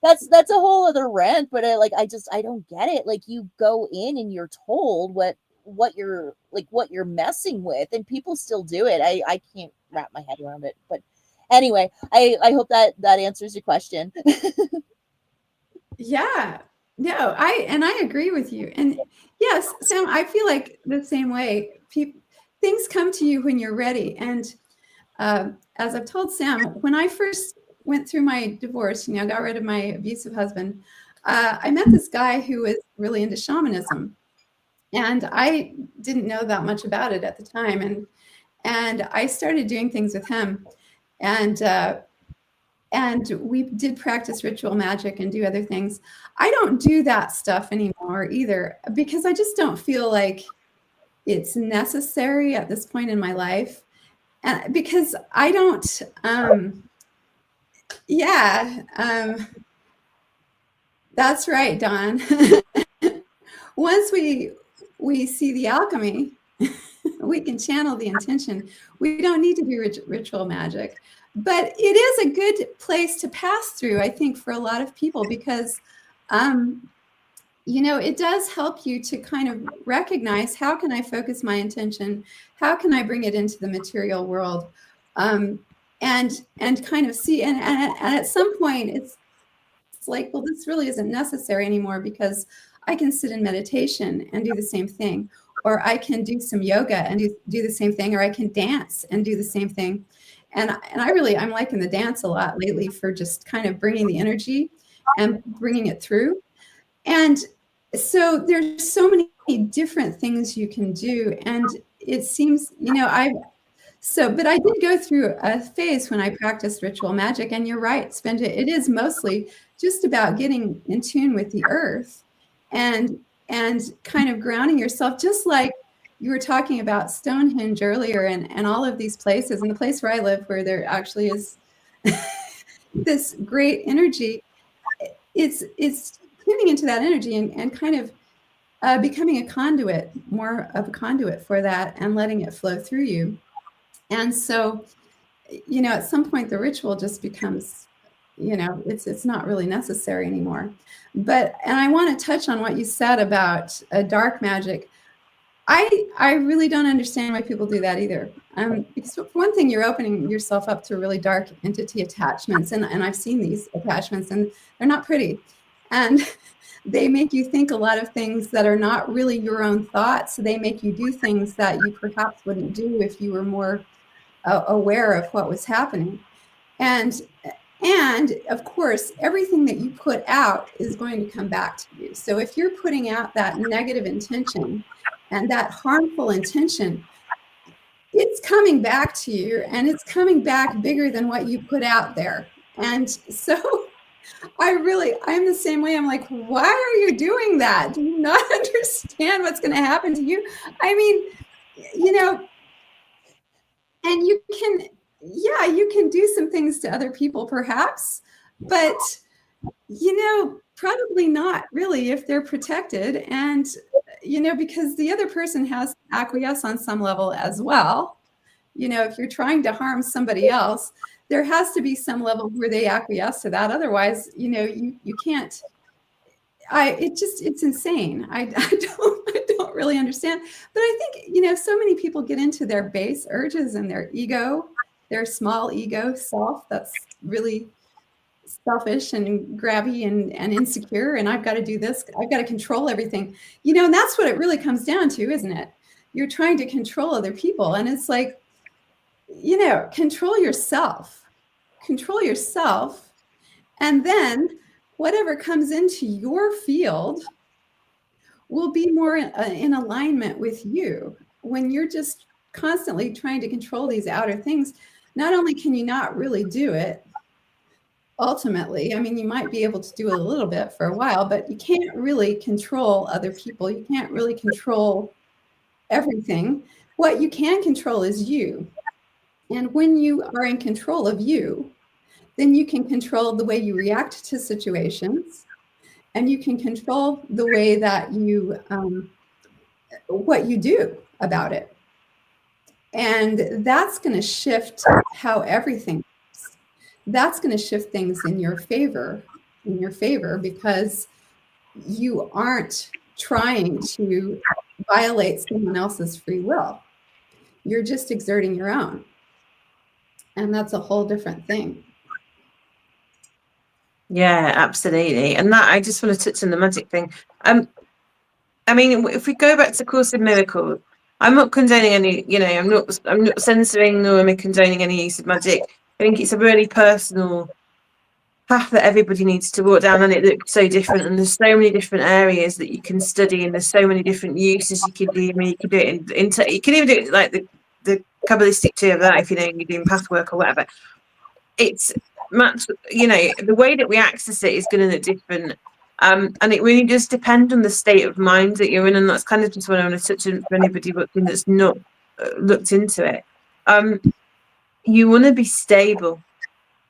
that's a whole other rant, but I don't get it. Like, you go in and you're told what you're messing with, and people still do it. I can't wrap my head around it. But anyway, I hope that answers your question. Yeah. No, I agree with you. And yes, Sam, I feel like the same way. Things come to you when you're ready. And as I've told Sam, when I first went through my divorce, got rid of my abusive husband, I met this guy who was really into shamanism, and I didn't know that much about it at the time. And I started doing things with him, and we did practice ritual magic and do other things. I don't do that stuff anymore either, because I just don't feel like it's necessary at this point in my life. And because I don't, yeah, that's right, Don. Once we see the alchemy, we can channel the intention. We don't need to do ritual magic, but it is a good place to pass through, I think, for a lot of people, because it does help you to kind of recognize, how can I focus my intention? How can I bring it into the material world? And kind of see, and at some point like, well, this really isn't necessary anymore because I can sit in meditation and do the same thing, or I can do some yoga and do the same thing, or I can dance and do the same thing. And I'm liking the dance a lot lately for just kind of bringing the energy and bringing it through. And so there's so many different things you can do. And it seems, but I did go through a phase when I practiced ritual magic, and you're right, Spinja, it is mostly just about getting in tune with the earth and kind of grounding yourself, just like you were talking about Stonehenge earlier and all of these places, and the place where I live where there actually is this great energy. It's tuning into that energy and kind of becoming a conduit, more of a conduit for that, and letting it flow through you. And so, at some point the ritual just becomes, it's not really necessary anymore. And I want to touch on what you said about dark magic. I really don't understand why people do that either. Because for one thing, you're opening yourself up to really dark entity attachments. And I've seen these attachments, and they're not pretty. And they make you think a lot of things that are not really your own thoughts. They make you do things that you perhaps wouldn't do if you were more aware of what was happening. And of course, everything that you put out is going to come back to you. So if you're putting out that negative intention and that harmful intention, it's coming back to you, and it's coming back bigger than what you put out there. And so I'm the same way. I'm like, why are you doing that? Do you not understand what's going to happen to you? I mean, and you can do some things to other people perhaps, but probably not really if they're protected. And because the other person has to acquiesce on some level as well. If you're trying to harm somebody else, there has to be some level where they acquiesce to that. Otherwise, you can't. It's insane. I don't really understand. But I think, so many people get into their base urges and their ego, their small ego self that's really selfish and grabby and insecure. And I've got to do this. I've got to control everything. And that's what it really comes down to, isn't it? You're trying to control other people. And it's like, control yourself. Control yourself. And then whatever comes into your field will be more in alignment with you. When you're just constantly trying to control these outer things, not only can you not really do it, ultimately, I mean, you might be able to do a little bit for a while, but you can't really control other people. You can't really control everything. What you can control is you. And when you are in control of you, then you can control the way you react to situations, and you can control the way that you, what you do about it. And that's going to shift how everything is. That's going to shift things in your favor, because you aren't trying to violate someone else's free will. You're just exerting your own. And that's a whole different thing. Yeah, absolutely. And that, I just want to touch on the magic thing. I mean, if we go back to Course in Miracles, I'm not condoning any, I'm not censoring nor am I condoning any use of magic. I think it's a really personal path that everybody needs to walk down, and it looks so different, and there's so many different areas that you can study, and there's so many different uses you can do. I mean, you can do it you can even do it like the Kabbalistic tree of that if you're doing path work or whatever. It's much, the way that we access it is going to look different. And it really does depend on the state of mind that you're in, and that's kind of just what I want to touch on for anybody that's not looked into it. You want to be stable,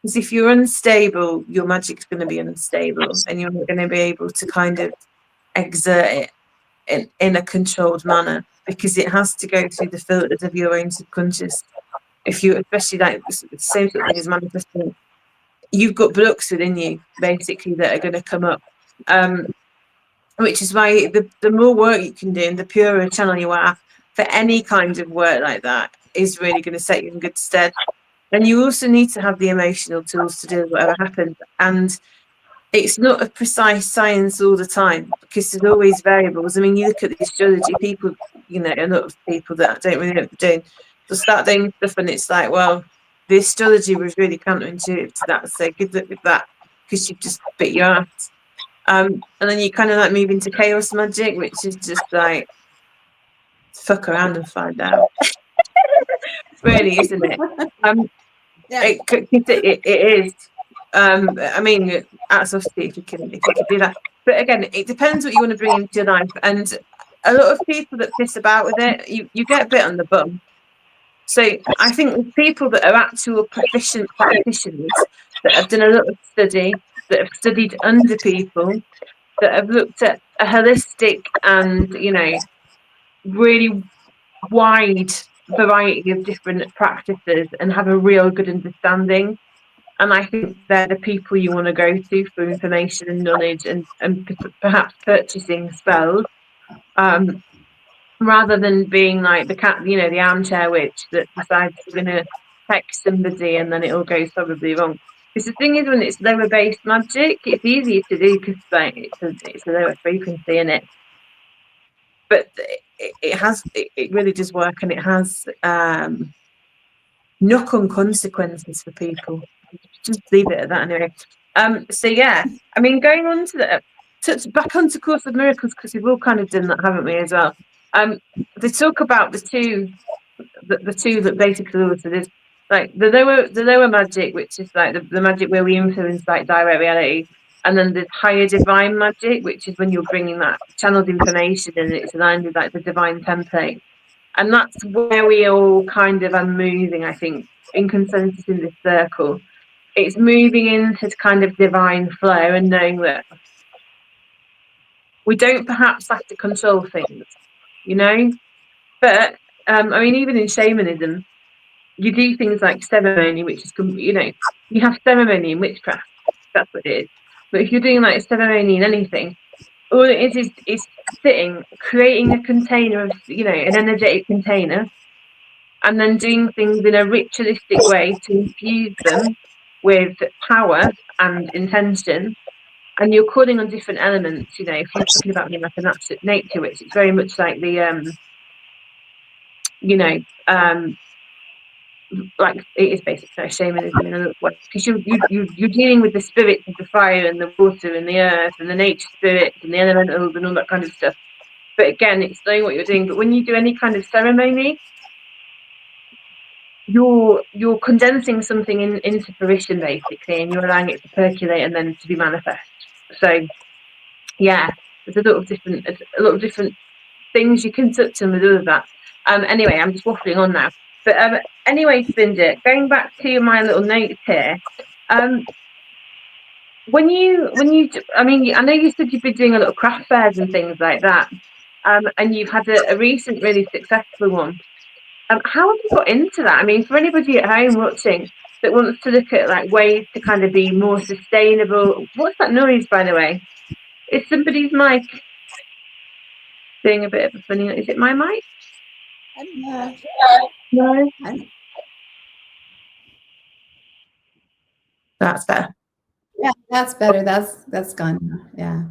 because if you're unstable, your magic's going to be unstable, and you're not going to be able to kind of exert it in a controlled manner, because it has to go through the filters of your own subconscious. If you, especially like the same sort of thing as manifesting, you've got blocks within you basically that are going to come up. Which is why the more work you can do and the purer channel you are for any kind of work like that is really going to set you in good stead. And you also need to have the emotional tools to deal with whatever happens. And it's not a precise science all the time, because there's always variables. I mean, you look at the astrology, people, you know, a lot of people that don't really know what they're doing, they'll start doing stuff and it's like, well, the astrology was really counterintuitive to that, so good luck with that, because you've just bit your ass. And then you kind of like move into chaos magic, which is just like, fuck around and find out. Really, isn't it? Yeah. It is. I mean, that's obviously if you can do that. But again, it depends what you want to bring into your life. And a lot of people that piss about with it, you get a bit on the bum. So I think with people that are actual proficient practitioners that have done a lot of study, that have studied under people, that have looked at a holistic and, you know, really wide variety of different practices and have a real good understanding. And I think they're the people you want to go to for information and knowledge and perhaps purchasing spells, rather than being like the cat, you know, the armchair witch that decides you're going to text somebody and then it all goes probably wrong. Because the thing is, when it's lower based magic, it's easier to do because like, it's a lower frequency in it. But it really does work, and it has knock-on consequences for people. Just leave it at that anyway. So yeah, I mean, going on to back onto Course of Miracles, because we've all kind of done that, haven't we, as well? They talk about the two that basically also there's like the lower magic, which is like the magic where we influence like direct reality, and then there's higher divine magic, which is when you're bringing that channeled information and it's aligned with like the divine template. And that's where we all kind of are moving, I think, in consensus in this circle. It's moving into kind of divine flow and knowing that we don't perhaps have to control things, you know? But, I mean, even in shamanism, you do things like ceremony, which is, you know, you have ceremony in witchcraft. That's what it is. But if you're doing like ceremony in anything, all it is sitting, creating a container of, you know, an energetic container, and then doing things in a ritualistic way to infuse them with power and intention. And you're calling on different elements, you know, if you're talking about being like an absolute nature witch, it's very much like the, you know, like it is basically shamanism in a little way, because you're dealing with the spirits of the fire and the water and the earth and the nature spirits and the elementals and all that kind of stuff. But again, it's knowing what you're doing. But when you do any kind of ceremony, you're condensing something into fruition basically, and you're allowing it to percolate and then to be manifest. So yeah, there's a lot of different things you can touch on with all of that. Anyway, I'm just waffling on now. But anyway, Spinja, going back to my little notes here. When you, I mean, I know you said you've been doing a lot of craft fairs and things like that, and you've had a recent really successful one. How have you got into that? I mean, for anybody at home watching that wants to look at like ways to kind of be more sustainable. What's that noise, by the way? Is somebody's mic doing a bit of a funny? Is it my mic? No. That's better. Yeah, that's better. That's gone now. Yeah.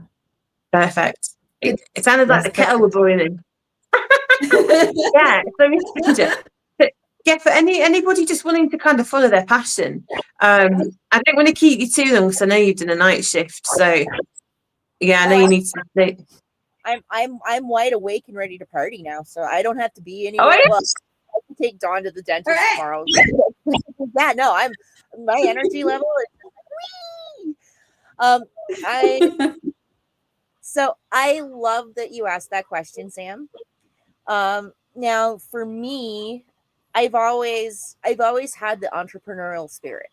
Perfect. It sounded like the kettle were boiling. Yeah. So Spinja, yeah, for anybody just wanting to kind of follow their passion, I don't want to keep you too long because I know you've done a night shift. So yeah, I know you need to sleep. I'm wide awake and ready to party now, so I don't have to be anywhere. Oh, yeah? Well, I can take Dawn to the dentist tomorrow. Yeah, no, my energy level is so I love that you asked that question, Sam. Now for me, I've always had the entrepreneurial spirit.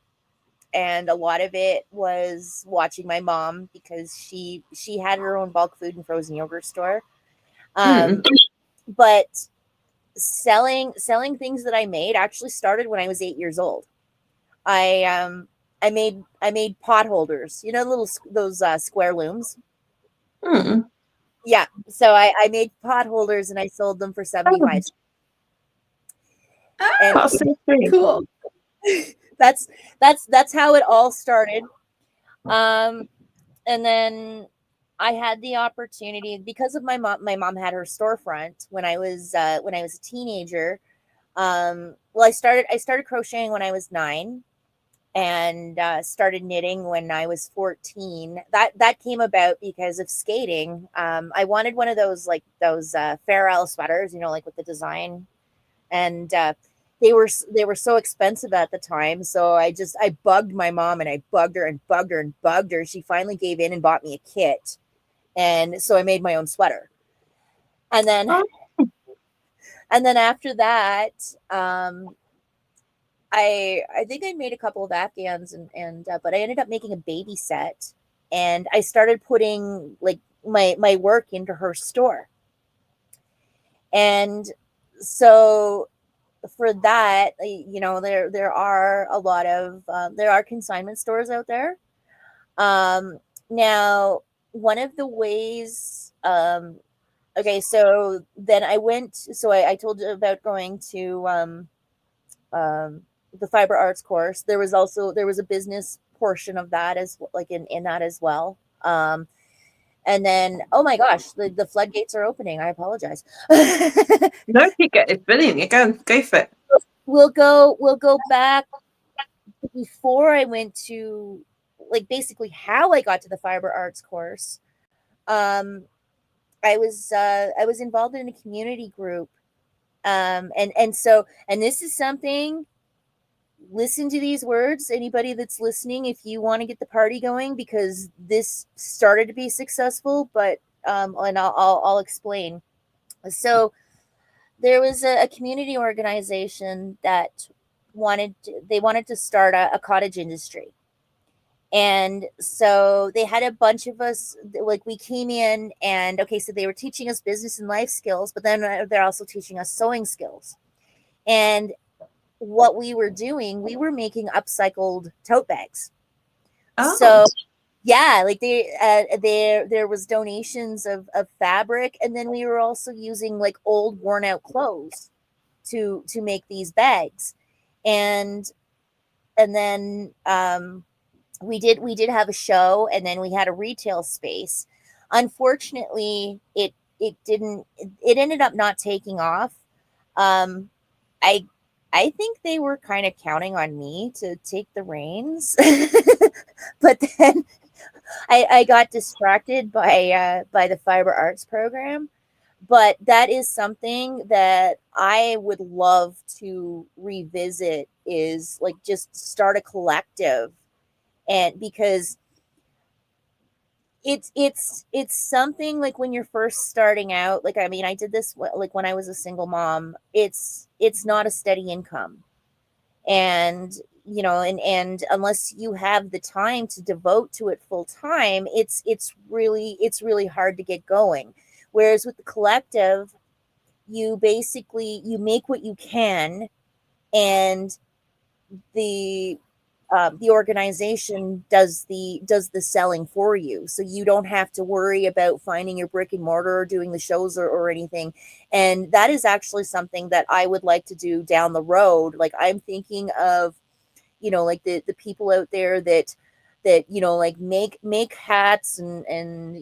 And a lot of it was watching my mom, because she had her own bulk food and frozen yogurt store. But selling things that I made actually started when I was 8 years old. I made pot holders, you know, those square looms. Yeah, so I made pot holders and I sold them for 75 cents. That's so cool. That's how it all started. And and then I had the opportunity because of my mom. My mom had her storefront when I was a teenager. Well, I started crocheting when I was 9, and started knitting when I was 14. That came about because of skating. I wanted one of those, like those Farrell sweaters, like with the design, and they were so expensive at the time. So I bugged my mom, and I bugged her and bugged her and bugged her. She finally gave in and bought me a kit, and so I made my own sweater. And then Oh. after that, I think I made a couple of Afghans, and but I ended up making a baby set, and I started putting like my work into her store. And so for that, there are a lot of there are consignment stores out there. Now, one of the ways, okay, so then I told you about going to the fiber arts course. There was a business portion of that, as like in that as well. And then, oh my gosh, the floodgates are opening. I apologize. No, it's brilliant. You go for it. We'll go back before I went to, like, basically how I got to the fiber arts course. I was involved in a community group, and this is something. Listen to these words, anybody that's listening, if you want to get the party going, because this started to be successful. But and I'll explain. So there was a community organization that wanted to start a cottage industry. And so they had a bunch of us, like, we came in, and okay, so they were teaching us business and life skills, but then they're also teaching us sewing skills. And what we were doing, we were making upcycled tote bags. Oh. So yeah, like there was donations of fabric, and then we were also using like old worn out clothes to make these bags. And then we did have a show, and then we had a retail space. Unfortunately, it ended up not taking off. I think they were kind of counting on me to take the reins, but then I got distracted by the fiber arts program. But that is something that I would love to revisit, is like just start a collective. And because it's something, like, when you're first starting out, like, I mean, I did this like when I was a single mom. It's not a steady income, and and unless you have the time to devote to it full time, it's really hard to get going. Whereas with the collective, you basically you make what you can, and the organization does the selling for you, so you don't have to worry about finding your brick and mortar or doing the shows or anything. And that is actually something that I would like to do down the road. Like, I'm thinking of, like the people out there that like make hats, and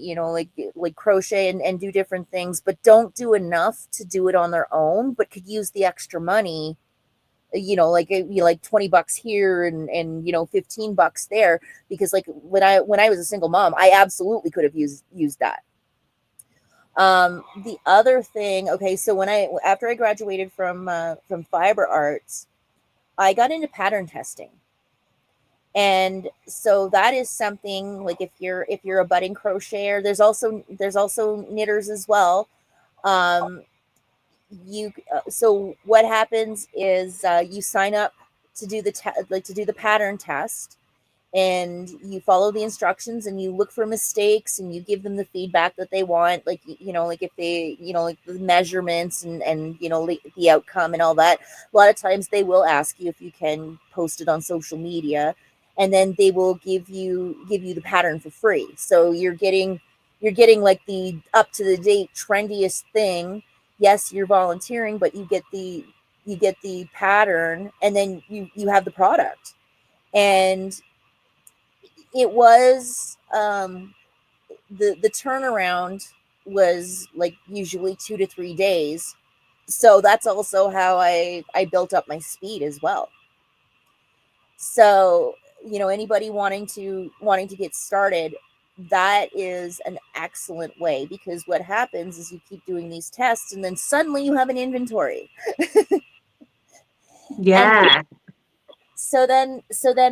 like crochet and do different things, but don't do enough to do it on their own, but could use the extra money, like $20 here, and $15 there. Because, like, when I was a single mom, I absolutely could have used that. The other thing, okay, so after I graduated from fiber arts, I got into pattern testing. And so that is something, like, if you're a budding crocheter, there's also knitters as well. So what happens is, you sign up to do the pattern test, and you follow the instructions, and you look for mistakes, and you give them the feedback that they want, like, like if they, like the measurements, and the outcome and all that. A lot of times they will ask you if you can post it on social media, and then they will give you the pattern for free. So you're getting like the up to the date trendiest thing. Yes, you're volunteering, but you get the pattern, and then you have the product. And it was the turnaround was like usually 2 to 3 days. So that's also how I built up my speed as well. So, anybody wanting to get started, that is an excellent way, because what happens is you keep doing these tests and then suddenly you have an inventory. And Yeah. so then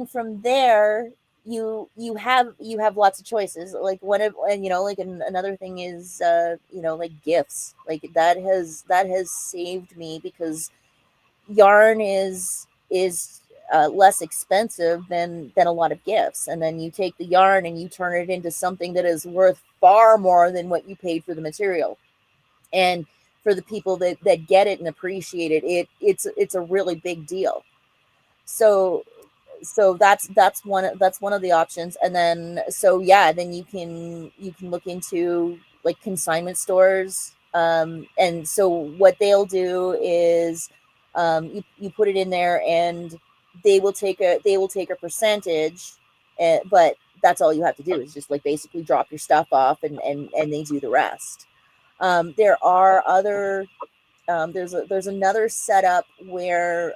from there you have lots of choices. Like another thing is like gifts. Like that has saved me, because yarn is less expensive than a lot of gifts, and then you take the yarn and you turn it into something that is worth far more than what you paid for the material. And for the people that get it and appreciate it's a really big deal. So so that's one of the options. And then then you can look into like consignment stores. And so what they'll do is, you put it in there, and they will take a percentage. But that's all you have to do, is just like basically drop your stuff off, and they do the rest. There are other there's another setup where,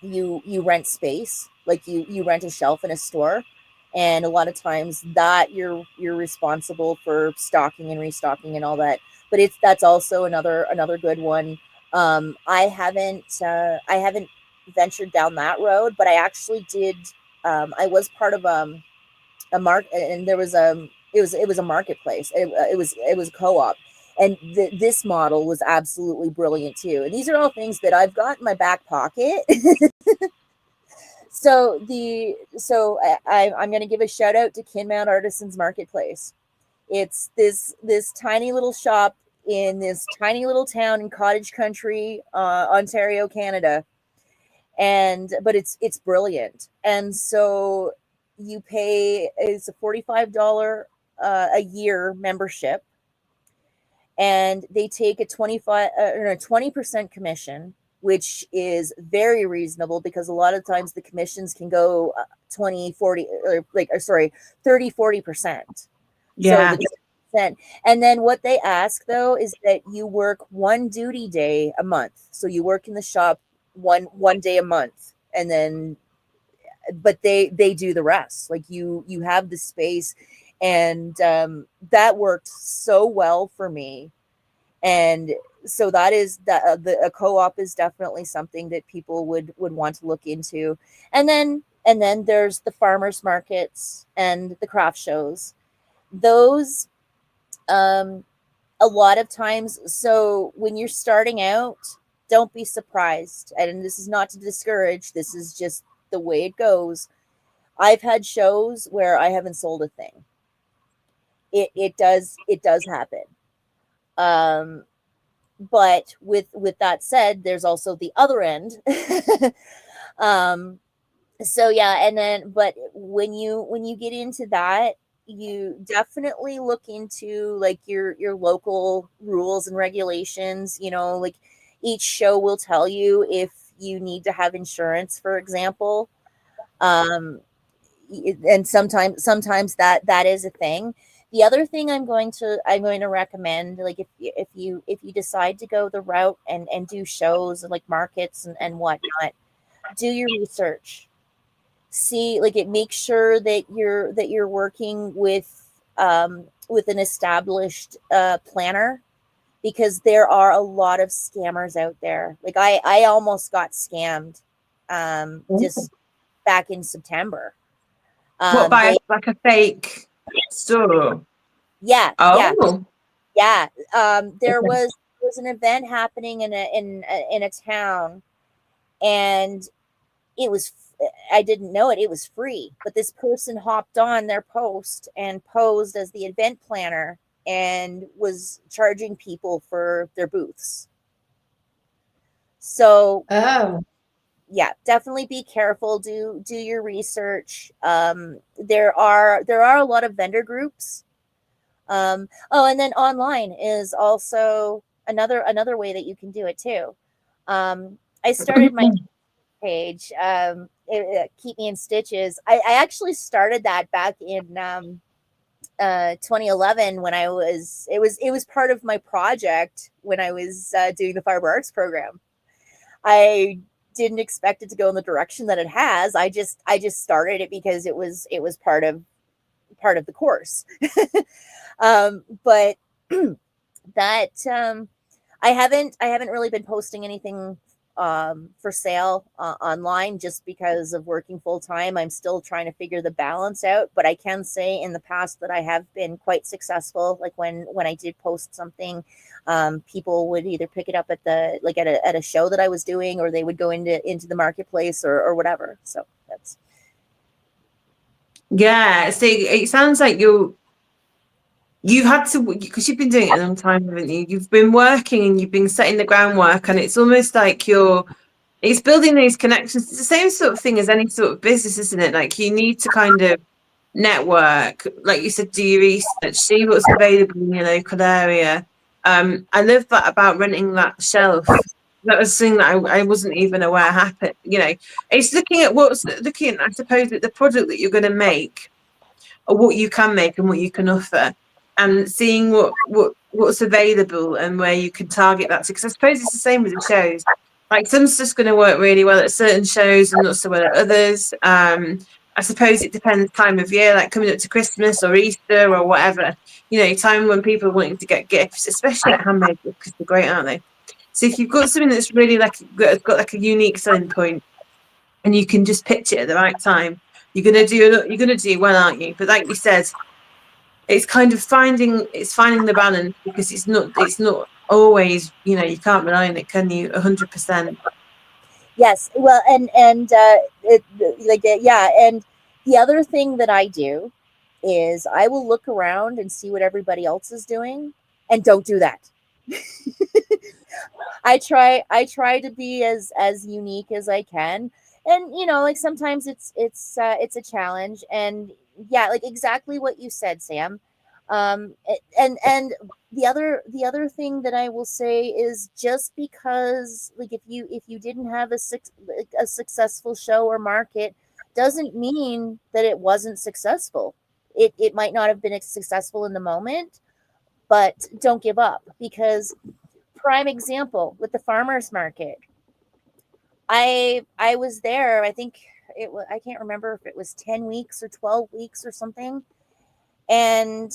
you rent space. Like you rent a shelf in a store, and a lot of times that you're responsible for stocking and restocking and all that. But that's also another good one. I haven't ventured down that road, but I actually did. I was part of a market, and it was a marketplace. It was a co-op, and this model was absolutely brilliant too. And these are all things that I've got in my back pocket. I'm going to give a shout out to Kinmount Artisans Marketplace. It's this tiny little shop in this tiny little town in cottage country, Ontario, Canada. But it's brilliant. And so it's a $45 a year membership, and they take a 20% commission, which is very reasonable, because a lot of times the commissions can go 20, 40, or 30, 40%. Yeah. So the 10%. And then what they ask though is that you work one duty day a month. So you work in the shop one day a month, and then but they do the rest. Like you have the space. And that worked so well for me. And so that is that a co-op is definitely something that people would want to look into. And then there's the farmers markets and the craft shows. Those, a lot of times, so when you're starting out, don't be surprised. And this is not to discourage, this is just the way it goes. I've had shows where I haven't sold a thing. It does happen. um but with that said, there's also the other end. um so yeah, and then but when you get into that, you definitely look into like your local rules and regulations. Like each show will tell you if you need to have insurance, for example. um and sometimes that is a thing. The other thing I'm going to recommend, like if you decide to go the route and do shows and like markets and whatnot, do your research. See, like, it makes sure that you're working with an established planner, because there are a lot of scammers out there. Like I almost got scammed just back in September. What, by They like a fake store? Yeah, yeah, Oh. yeah. There Okay. was an event happening in a town, and it was I didn't know it. It was free, but this person hopped on their post and posed as the event planner and was charging people for their booths. So Oh, yeah, definitely be careful. Do your research. There are a lot of vendor groups. And then online is also another way that you can do it too. I started my page, Keep Me in Stitches. I actually started that back in 2011 when it was part of my project when I was doing the Fiber Arts program. I didn't expect it to go in the direction that it has. I just started it because it was part of the course. But that I haven't really been posting anything for sale online just because of working full time. I'm still trying to figure the balance out, but I can say in the past that I have been quite successful. Like when I did post something, people would either pick it up at the at a show that I was doing, or they would go into the marketplace or whatever. So that's See, it sounds like you've had to, because you've been doing it a long time, haven't you? You've been working and you've been setting the groundwork, and it's almost like it's building these connections. It's the same sort of thing as any sort of business, isn't it? Like you need to kind of network, like you said, do your research, see what's available in your local area. I love that about renting that shelf. That was something that I wasn't even aware happened. It's looking at I suppose, at the product that you're going to make, or what you can make and what you can offer, and seeing what's available and where you can target that to. Because I suppose it's the same with the shows. Like some stuff's going to work really well at certain shows and not so well at others. I suppose it depends time of year, like coming up to Christmas or Easter or whatever. Time when people are wanting to get gifts, especially at handmade gifts, because they're great, aren't they? So if you've got something that's really got like a unique selling point, and you can just pitch it at the right time, you're gonna do well, aren't you? But like you said, it's kind of finding the balance, because it's not always, you can't rely on it, can you? 100%. Yes. Well, and yeah. And the other thing that I do is I will look around and see what everybody else is doing, and don't do that. I try to be as unique as I can, and like sometimes it's a challenge, and yeah, like exactly what you said, Sam. And the other thing that I will say is, just because like if you didn't have a successful show or market, doesn't mean that it wasn't successful. It might not have been successful in the moment, but don't give up, because prime example with the farmers market. I was there. I think it was. I can't remember if it was 10 weeks or 12 weeks or something. And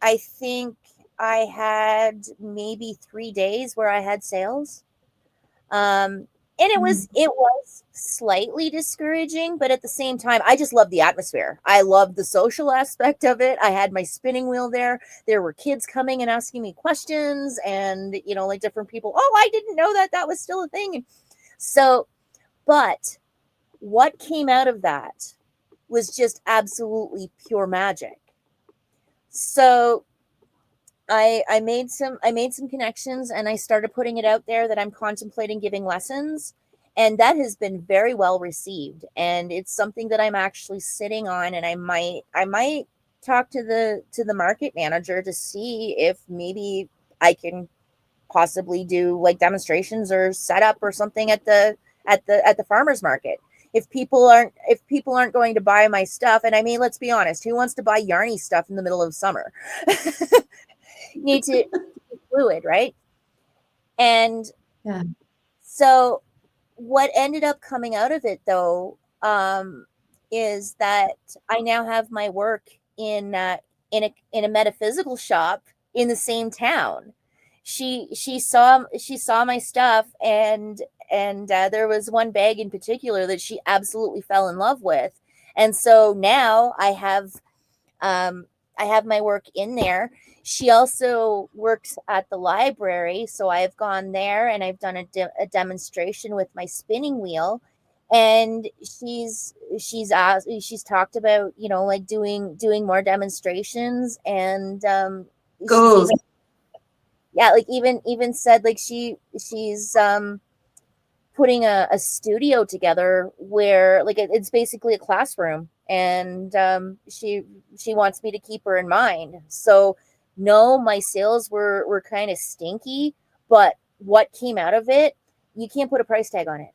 I think I had maybe 3 days where I had sales. And it was slightly discouraging, but at the same time, I just loved the atmosphere. I loved the social aspect of it. I had my spinning wheel there. There were kids coming and asking me questions, and like different people. Oh, I didn't know that was still a thing. So, but what came out of that was just absolutely pure magic. So I made some connections, and I started putting it out there that I'm contemplating giving lessons, and that has been very well received. And it's something that I'm actually sitting on, and I might talk to the market manager to see if maybe I can possibly do like demonstrations or setup or something at the farmers market. If people aren't going to buy my stuff, and I mean, let's be honest, who wants to buy yarny stuff in the middle of summer? Need to be fluid, right? And Yeah. so what ended up coming out of it, though, is that I now have my work in a metaphysical shop in the same town. She saw my stuff, and there was one bag in particular that she absolutely fell in love with, and so now I have my work in there. She also works at the library, so I've gone there and I've done a demonstration with my spinning wheel, and she's talked about like doing more demonstrations, and Goals. yeah, like even said like she's putting a studio together where like it's basically a classroom, and she wants me to keep her in mind. So no, my sales were kind of stinky, but what came out of it, you can't put a price tag on it.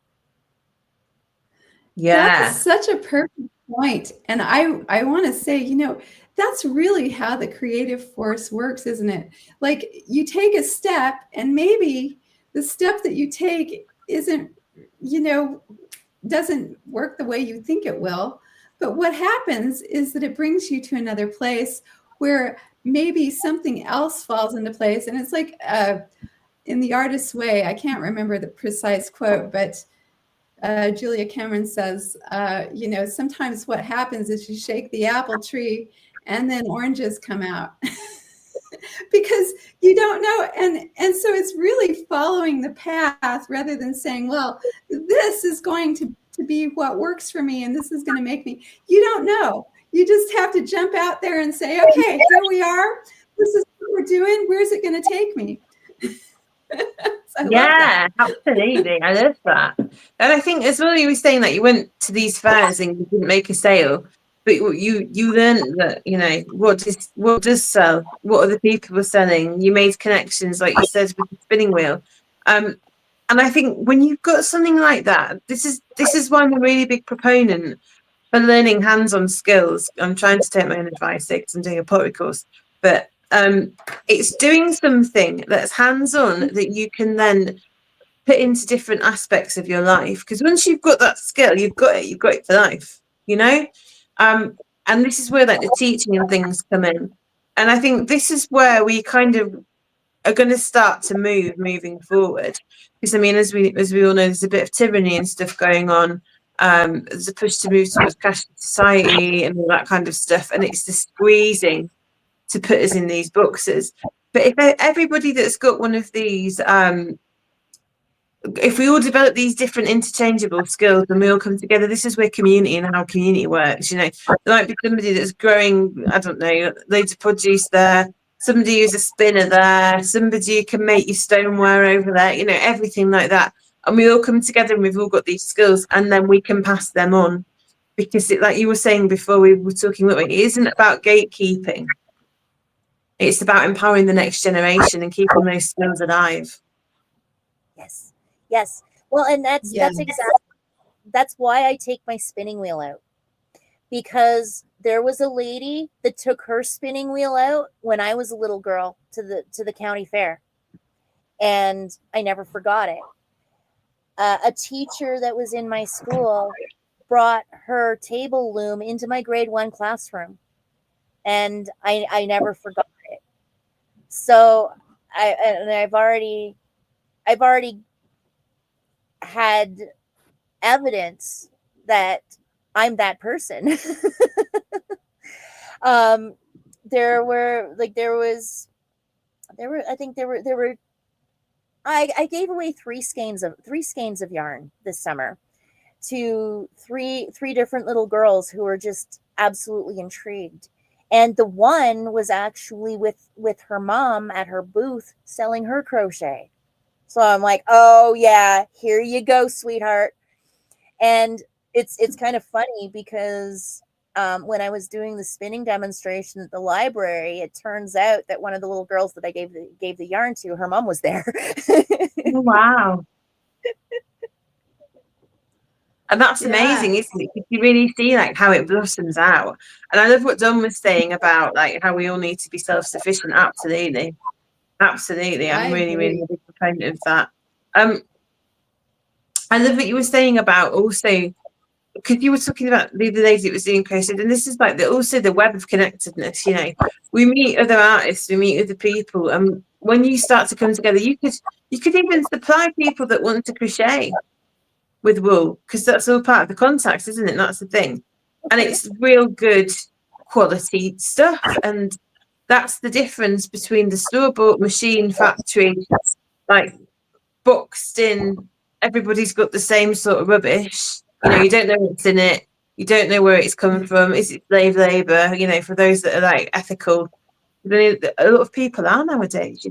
Yeah. That's such a perfect point. And I want to say, that's really how the creative force works, isn't it? Like you take a step and maybe the step that you take isn't, doesn't work the way you think it will. But what happens is that it brings you to another place where maybe something else falls into place. And it's like in The Artist's Way, I can't remember the precise quote, but Julia Cameron says, sometimes what happens is you shake the apple tree and then oranges come out because you don't know. And so it's really following the path rather than saying, well, this is going to be what works for me and this is going to make me. You don't know. You just have to jump out there and say, okay, here we are. This is what we're doing. Where's it going to take me? Yeah, absolutely. I love that. And I think as well, you were saying that you went to these fairs and you didn't make a sale, but you learned that, what does sell, what other people were selling. You made connections, like you said, with the spinning wheel. And I think when you've got something like that, this is why I'm a really big proponent for learning hands-on skills. I'm trying to take my own advice because I'm doing a pottery course, but it's doing something that's hands-on that you can then put into different aspects of your life. Because once you've got that skill, you've got it for life, and this is where like the teaching and things come in. And I think this is where we kind of are going to start to moving forward. Because I mean, as we all know, there's a bit of tyranny and stuff going on. There's a push to move towards cashless society and all that kind of stuff, and it's the squeezing to put us in these boxes. But if everybody that's got one of these, if we all develop these different interchangeable skills and we all come together, this is where community and how community works. There might be somebody that's growing, I don't know, loads of produce there, somebody who's a spinner there, somebody who can make you stoneware over there, everything like that. And we all come together and we've all got these skills and then we can pass them on. Because like you were saying before we were talking, it isn't about gatekeeping. It's about empowering the next generation and keeping those skills alive. Yes. Well, and that's why I take my spinning wheel out, because there was a lady that took her spinning wheel out when I was a little girl to the county fair, and I never forgot it. A teacher that was in my school brought her table loom into my grade 1 classroom, and I never forgot it. So I've already had evidence that I'm that person. I gave away three skeins of yarn this summer to three different little girls who were just absolutely intrigued. And the one was actually with her mom at her booth selling her crochet. So I'm like, oh yeah, here you go, sweetheart. And it's kind of funny because when I was doing the spinning demonstration at the library, it turns out that one of the little girls that I gave the yarn to, her mom was there. Oh, wow. And that's amazing, isn't it? You really see like how it blossoms out. And I love what Don was saying about like how we all need to be self-sufficient. Absolutely. Absolutely. I'm really, really a big proponent of that. I love what you were saying about also, because you were talking about the other lady that was doing crochet, and this is like also the web of connectedness. We meet other artists, we meet other people, and when you start to come together, you could even supply people that want to crochet with wool, because that's all part of the contacts, isn't it? That's the thing. And it's real good quality stuff, and that's the difference between the store-bought machine factory, like boxed in, everybody's got the same sort of rubbish. You don't know what's in it, you don't know where it's coming from. Is it slave labor? For those that are like ethical, a lot of people are nowadays.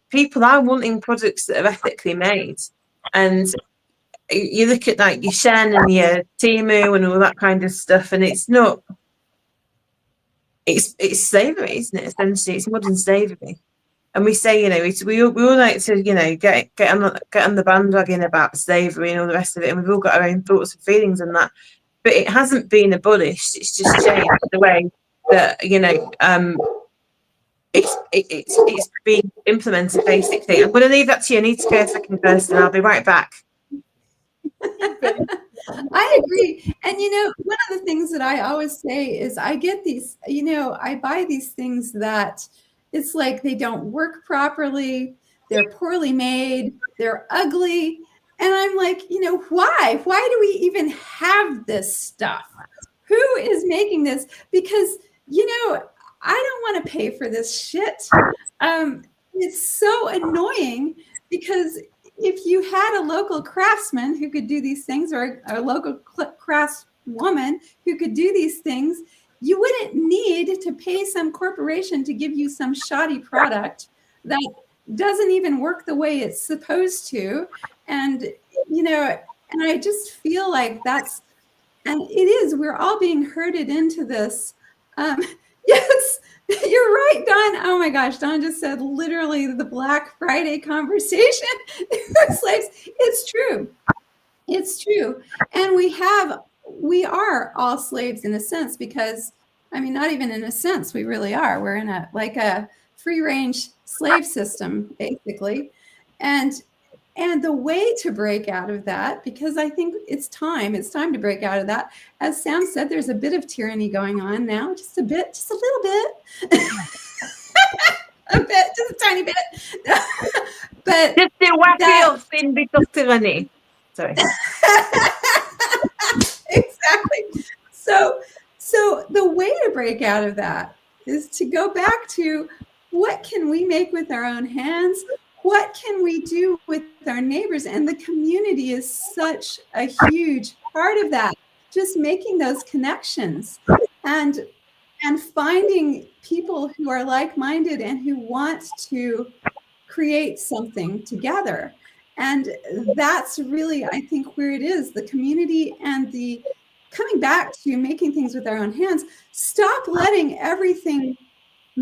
People are wanting products that are ethically made, and you look at like your Shen and your Temu and all that kind of stuff, and it's not. It's slavery, isn't it? Essentially, it's modern slavery. and we say, we all like to, get on the bandwagon about slavery and all the rest of it, and we've all got our own thoughts and feelings on that. But it hasn't been abolished. It's just changed the way that it's being implemented. Basically, I'm going to leave that to you. I need to go a second first, and I'll be right back. I agree. And one of the things that I always say is I get these, I buy these things that it's like they don't work properly, they're poorly made, they're ugly. And I'm like, why? Why do we even have this stuff? Who is making this? Because, I don't want to pay for this shit. It's so annoying because if you had a local craftsman who could do these things, or a local craftswoman who could do these things, you wouldn't need to pay some corporation to give you some shoddy product that doesn't even work the way it's supposed to. And, and I just feel like and it is, we're all being herded into this. Yes, you're right, Don. Oh my gosh, Don just said literally the Black Friday conversation. Slaves. It's true. It's true. And we are all slaves in a sense, because not even in a sense, we really are. We're in a free range slave system, basically. And the way to break out of that, because I think it's time to break out of that. As Sam said, there's a bit of tyranny going on now, just a little bit. A bit, just a tiny bit. But just the wacky of thin bit of tyranny. Sorry. Exactly. So the way to break out of that is to go back to what can we make with our own hands? What can we do with our neighbors? And the community is such a huge part of that. Just making those connections and finding people who are like-minded and who want to create something together. And that's really, I think, where it is, the community and the coming back to making things with our own hands. Stop letting everything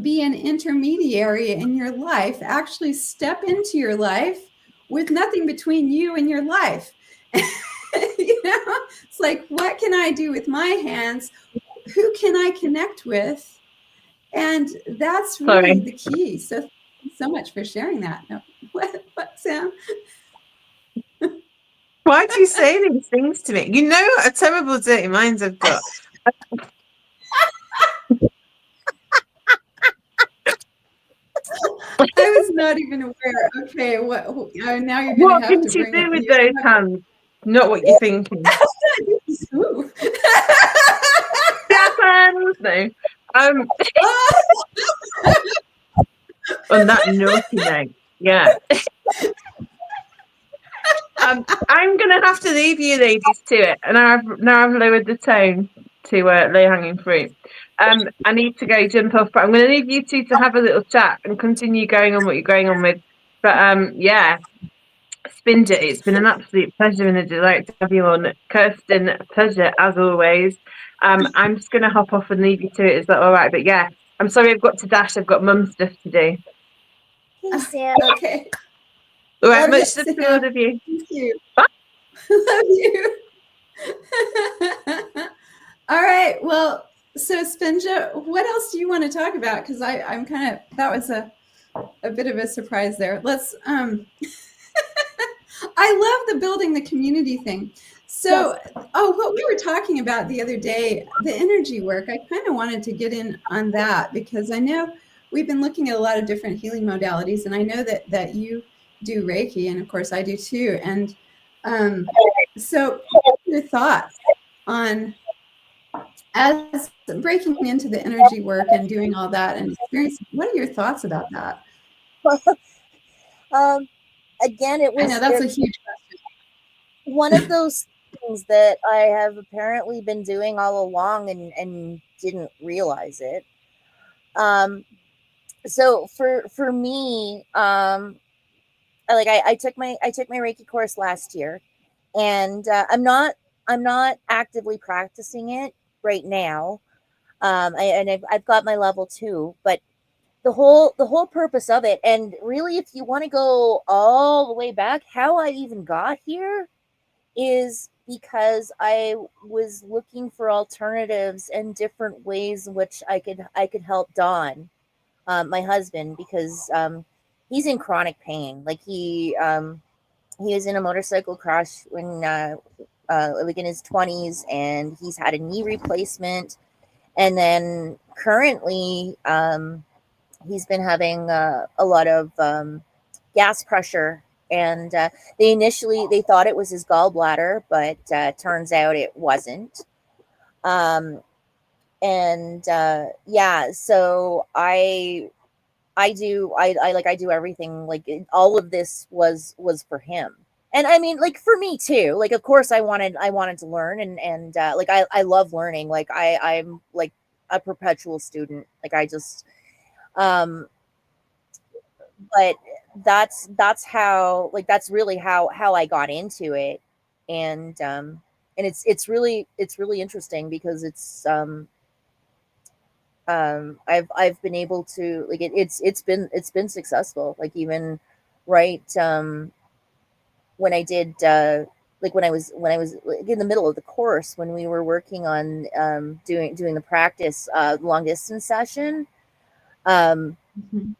be an intermediary in your life. Actually step into your life with nothing between you and your life. It's like, what can I do with my hands? Who can I connect with? And that's really the key. So thank you so much for sharing that. No, what, Sam? Why do you say these things to me? You know what a terrible dirty minds I've got. I was not even aware. Okay, what? Now you're going to What have can to you bring do it. with those hands? Not what you're thinking. Ooh. Japan, no. On that naughty note, yeah. I'm gonna have to leave you ladies to it, and I've lowered the tone to low hanging fruit. I need to go jump off, but I'm gonna leave you two to have a little chat and continue going on what you're going on with. But yeah, Spinja, it's been an absolute pleasure and a delight to have you on. Kirsten, pleasure as always. I'm just gonna hop off and leave you to it. Is that all right? But yeah, I'm sorry I've got to dash. I've got mum stuff to do. Hey, Sam. Okay. All right, much love to all of you. Thank you. Bye. Love you. All right. Well, so Spinja, what else do you want to talk about? Because I'm kind of, that was a bit of a surprise there. Let's I love the building the community thing. So, what we were talking about the other day, the energy work, I kind of wanted to get in on that, because I know we've been looking at a lot of different healing modalities, and I know that you do Reiki, and of course I do too. And so what are your thoughts on, as breaking into the energy work and doing all that and experience, what are your thoughts about that? Again, it was, I know that's a huge question. One of those things that I have apparently been doing all along and didn't realize it. So for me, I took my Reiki course last year, and I'm not actively practicing it right now. I've got my level 2, but the whole purpose of it, and really, if you want to go all the way back, how I even got here is because I was looking for alternatives and different ways in which I could help Don, my husband, because he's in chronic pain. Like he was in a motorcycle crash when like in his 20s, and he's had a knee replacement, and then currently he's been having a lot of gas pressure, and they thought it was his gallbladder, but turns out it wasn't. um, and yeah, so I do everything, like all of this was for him. And I mean, like, for me too, like, of course I wanted to learn, and like I love learning. Like I'm like a perpetual student. Like I just um but that's how, like, that's really how I got into it. And it's really interesting because I've been able to, like, it's been successful. Like, even right when I did like when I was like, in the middle of the course, when we were working on doing the practice long distance session. um Mhm.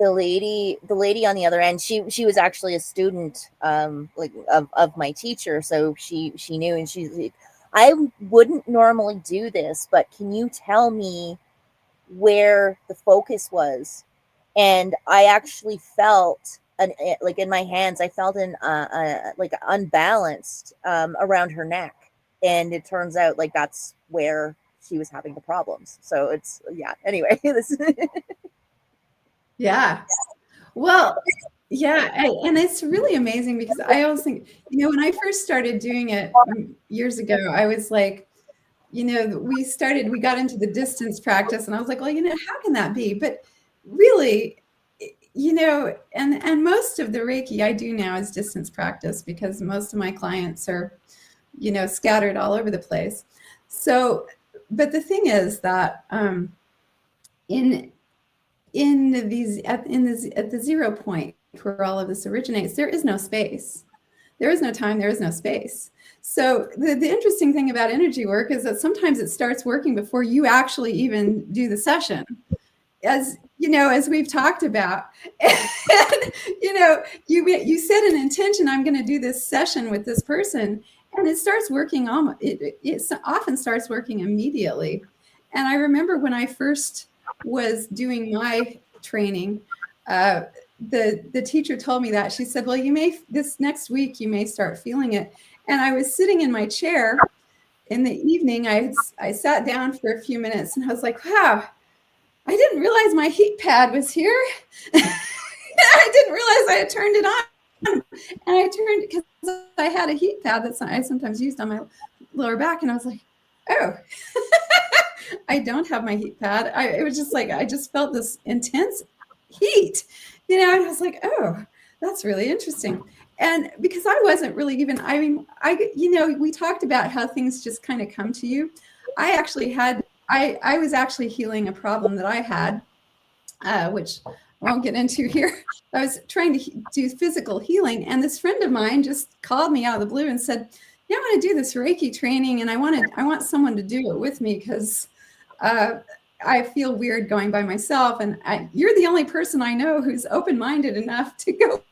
the lady on the other end, she was actually a student, like, of my teacher, so she knew, and she's like, I wouldn't normally do this, but can you tell me where the focus was? And I actually felt like in my hands, I felt an like unbalanced around her neck, and it turns out, like, that's where she was having the problems. So it's, yeah, anyway. This Yeah. Well, yeah, and it's really amazing because I always think, when I first started doing it years ago, I was like, we got into the distance practice, and I was like, well, how can that be? But really, and most of the Reiki I do now is distance practice because most of my clients are, scattered all over the place. So, but the thing is that in at the 0 point where all of this originates, there is no space. There is no time, there is no space. So the interesting thing about energy work is that sometimes it starts working before you actually even do the session. As we've talked about, and, you set an intention, I'm going to do this session with this person, and it starts working it often starts working immediately. And I remember when I first was doing my training, the teacher told me that. She said, well, this next week you may start feeling it. And I was sitting in my chair in the evening. I sat down for a few minutes, and I was like, wow, I didn't realize my heat pad was here. I didn't realize I had turned it on. And I turned, because I had a heat pad that I sometimes used on my lower back. And I was like, oh, I don't have my heat pad. It was just like, I just felt this intense heat, and I was like, oh, that's really interesting. And because I wasn't really even, we talked about how things just kind of come to you. I actually had, I was actually healing a problem that I had, which I won't get into here. I was trying to do physical healing, and this friend of mine just called me out of the blue and said, yeah, I want to do this Reiki training, and I want someone to do it with me because I feel weird going by myself, and you're the only person I know who's open-minded enough to go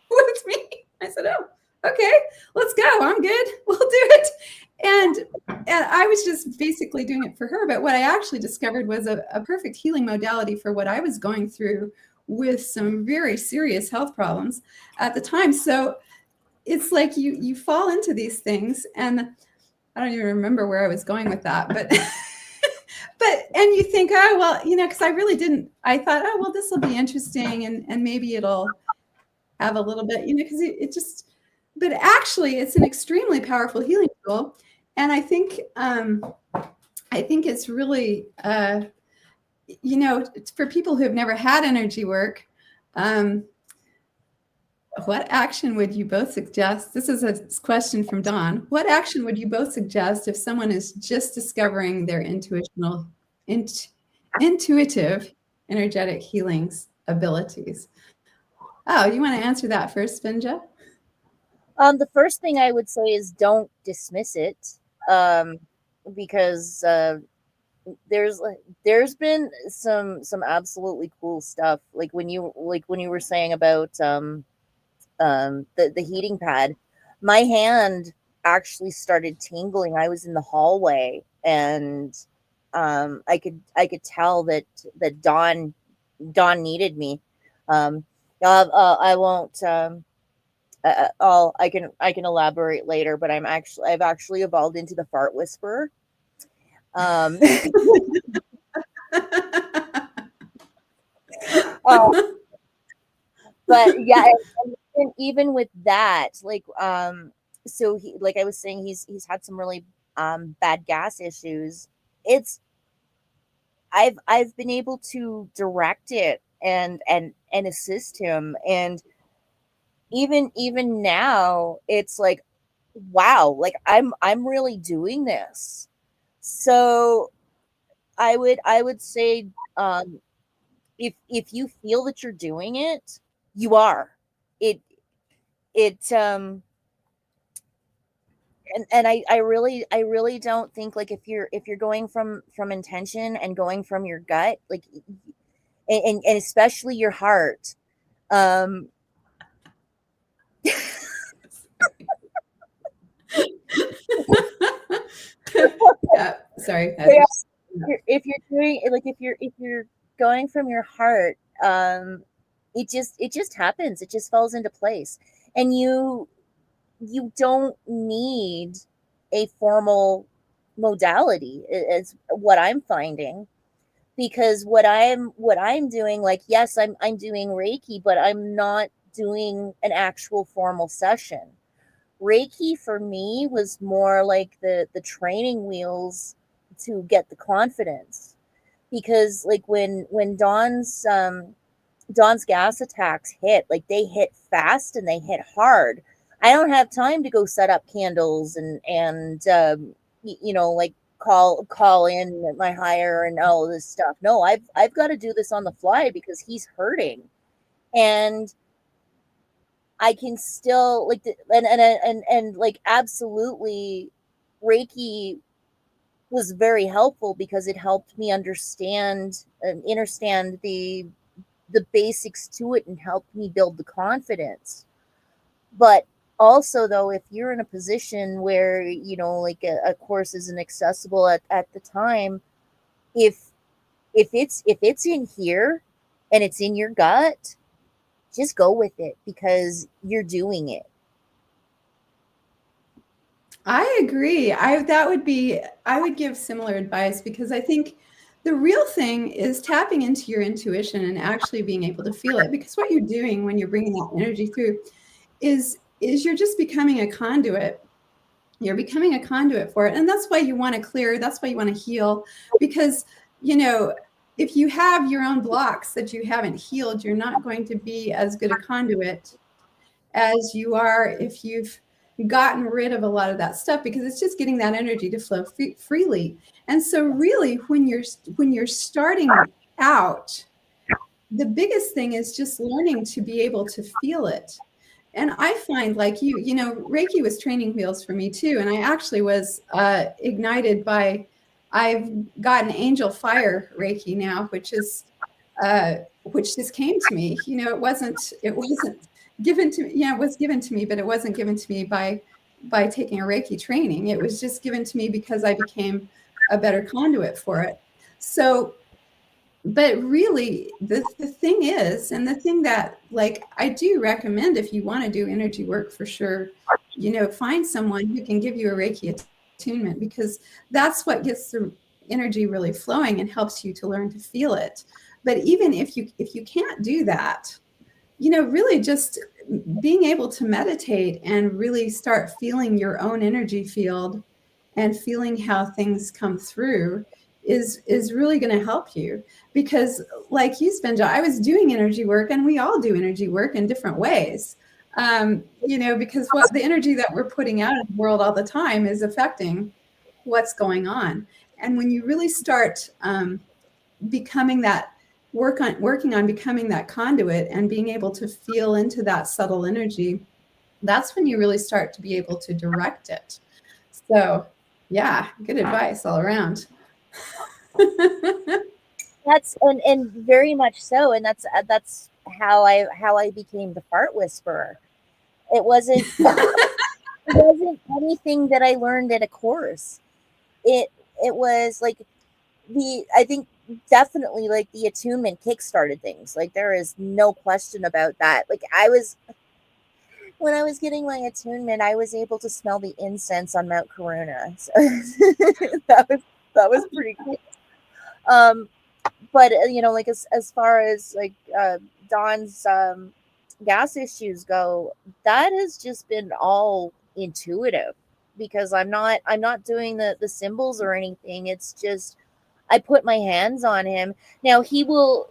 with me. I said, oh, okay, let's go. I'm good. We'll do it. And I was just basically doing it for her. But what I actually discovered was a perfect healing modality for what I was going through with some very serious health problems at the time. So it's like you fall into these things, and I don't even remember where I was going with that, but and you think, oh, well, because I really didn't, I thought, oh, well, this will be interesting, and maybe it'll have a little bit, because it just, but actually it's an extremely powerful healing tool. And I think it's really, for people who have never had energy work, what action would you both suggest? This is a question from Dawn. What action would you both suggest if someone is just discovering their intuitive energetic healings abilities. Oh, you want to answer that first, Spinja? The first thing I would say is don't dismiss it, because there's been some absolutely cool stuff. Like when you were saying about the heating pad, my hand actually started tingling. I was in the hallway, and I could tell that Dawn needed me. I won't. I can elaborate later, but I've actually evolved into the fart whisperer. Um, but yeah, and even with that, like, so he, like I was saying, he's had some really bad gas issues. It's I've been able to direct it and assist him, and even now it's like, wow, like I'm really doing this. So I would say, if you feel that you're doing it, you are. It it and I really don't think, like, if you're going from intention and going from your gut, like, and especially your heart, um Yeah, sorry. yeah, if you're doing, like, if you're going from your heart, it just happens. It just falls into place, and you don't need a formal modality, is what I'm finding, because what I'm doing, like, yes, I'm doing Reiki, but I'm not doing an actual formal session. Reiki for me was more like the training wheels to get the confidence, because, like, when Dawn's gas attacks hit, like, they hit fast and they hit hard. I don't have time to go set up candles and like, call in my higher and all this stuff. No, I've got to do this on the fly because he's hurting, and I can still, like, and like, absolutely, Reiki was very helpful because it helped me understand and understand the basics to it, and helped me build the confidence. But also, though, if you're in a position where, like, a course isn't accessible at the time, if if it's in here and it's in your gut, just go with it because you're doing it. I agree. I would give similar advice, because I think the real thing is tapping into your intuition and actually being able to feel it, because what you're doing when you're bringing that energy through is you're just becoming a conduit. You're becoming a conduit for it. And that's why you want to clear, that's why you want to heal, because, if you have your own blocks that you haven't healed, you're not going to be as good a conduit as you are if you've gotten rid of a lot of that stuff, because it's just getting that energy to flow freely. And so really, when you're starting out, the biggest thing is just learning to be able to feel it. And I find, like, Reiki was training wheels for me too. And I actually was ignited by, I've got an angel fire Reiki now, which just came to me. It wasn't given to me. Yeah, it was given to me, but it wasn't given to me by taking a Reiki training. It was just given to me because I became a better conduit for it. So, but really, the thing is, and the thing that, like, I do recommend, if you want to do energy work, for sure, find someone who can give you a Reiki attunement, because that's what gets the energy really flowing and helps you to learn to feel it. But even if you can't do that, really just being able to meditate and really start feeling your own energy field and feeling how things come through is really going to help you. Because, like you, Spinja, I was doing energy work, and we all do energy work in different ways. Because what the energy that we're putting out in the world all the time is affecting what's going on. And when you really start becoming that working on becoming that conduit and being able to feel into that subtle energy, that's when you really start to be able to direct it. So yeah, good advice all around. That's and very much so, and that's how I became the fart whisperer. It wasn't it wasn't anything that I learned at a course. It was like I think definitely like the attunement kickstarted things. Like there is no question about that. Like when I was getting my attunement, I was able to smell the incense on Mount Corona. So that was pretty cool. But like as far as like Dawn's gas issues go, that has just been all intuitive because I'm not doing the symbols or anything. It's just I put my hands on him. Now he will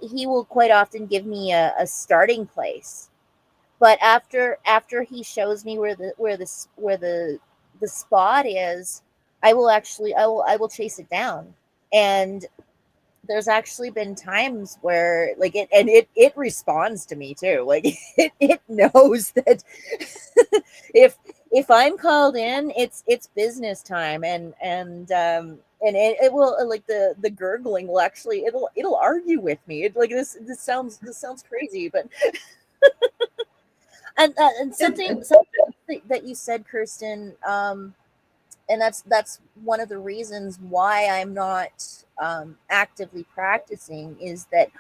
quite often give me a starting place, but after he shows me where the spot is, I will chase it down. And there's actually been times where like it responds to me too. Like it knows that if I'm called in, it's business time. And it will like the gurgling will actually it'll argue with me. It like this sounds crazy, but and something that you said, Kirsten, and that's one of the reasons why I'm not actively practicing is that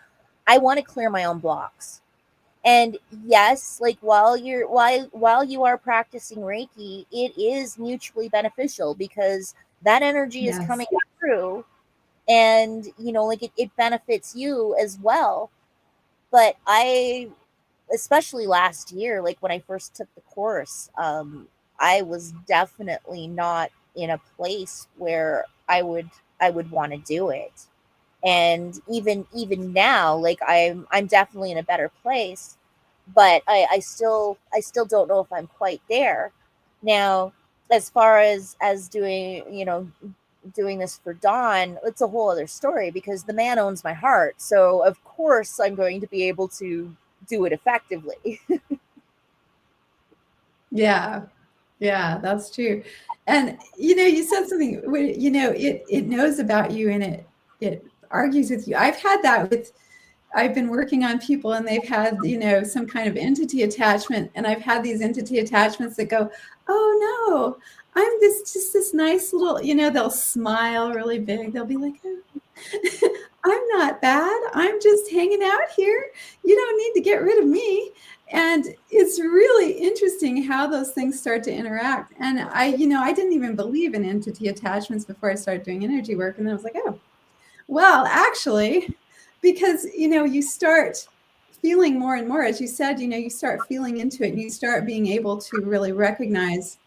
I want to clear my own blocks. And yes, like while you are practicing Reiki, it is mutually beneficial because that energy is Yes. coming through, and like it benefits you as well. But especially last year, like when I first took the course, I was definitely not in a place where I would want to do it. And even now, like I'm definitely in a better place, but I still don't know if I'm quite there. Now, as far as doing this for Dawn, it's a whole other story because the man owns my heart. So of course I'm going to be able to do it effectively. Yeah, yeah, that's true. And you said something. It knows about you and it argues with you. I've been working on people and they've had some kind of entity attachment, and I've had these entity attachments that go, oh no, I'm just this nice little. They'll smile really big. They'll be like, oh, I'm not bad. I'm just hanging out here. You don't need to get rid of me. And it's really interesting how those things start to interact. And I didn't even believe in entity attachments before I started doing energy work. And then I was like, oh, well, actually, because, you start feeling more and more, as you said, you start feeling into it and you start being able to really recognize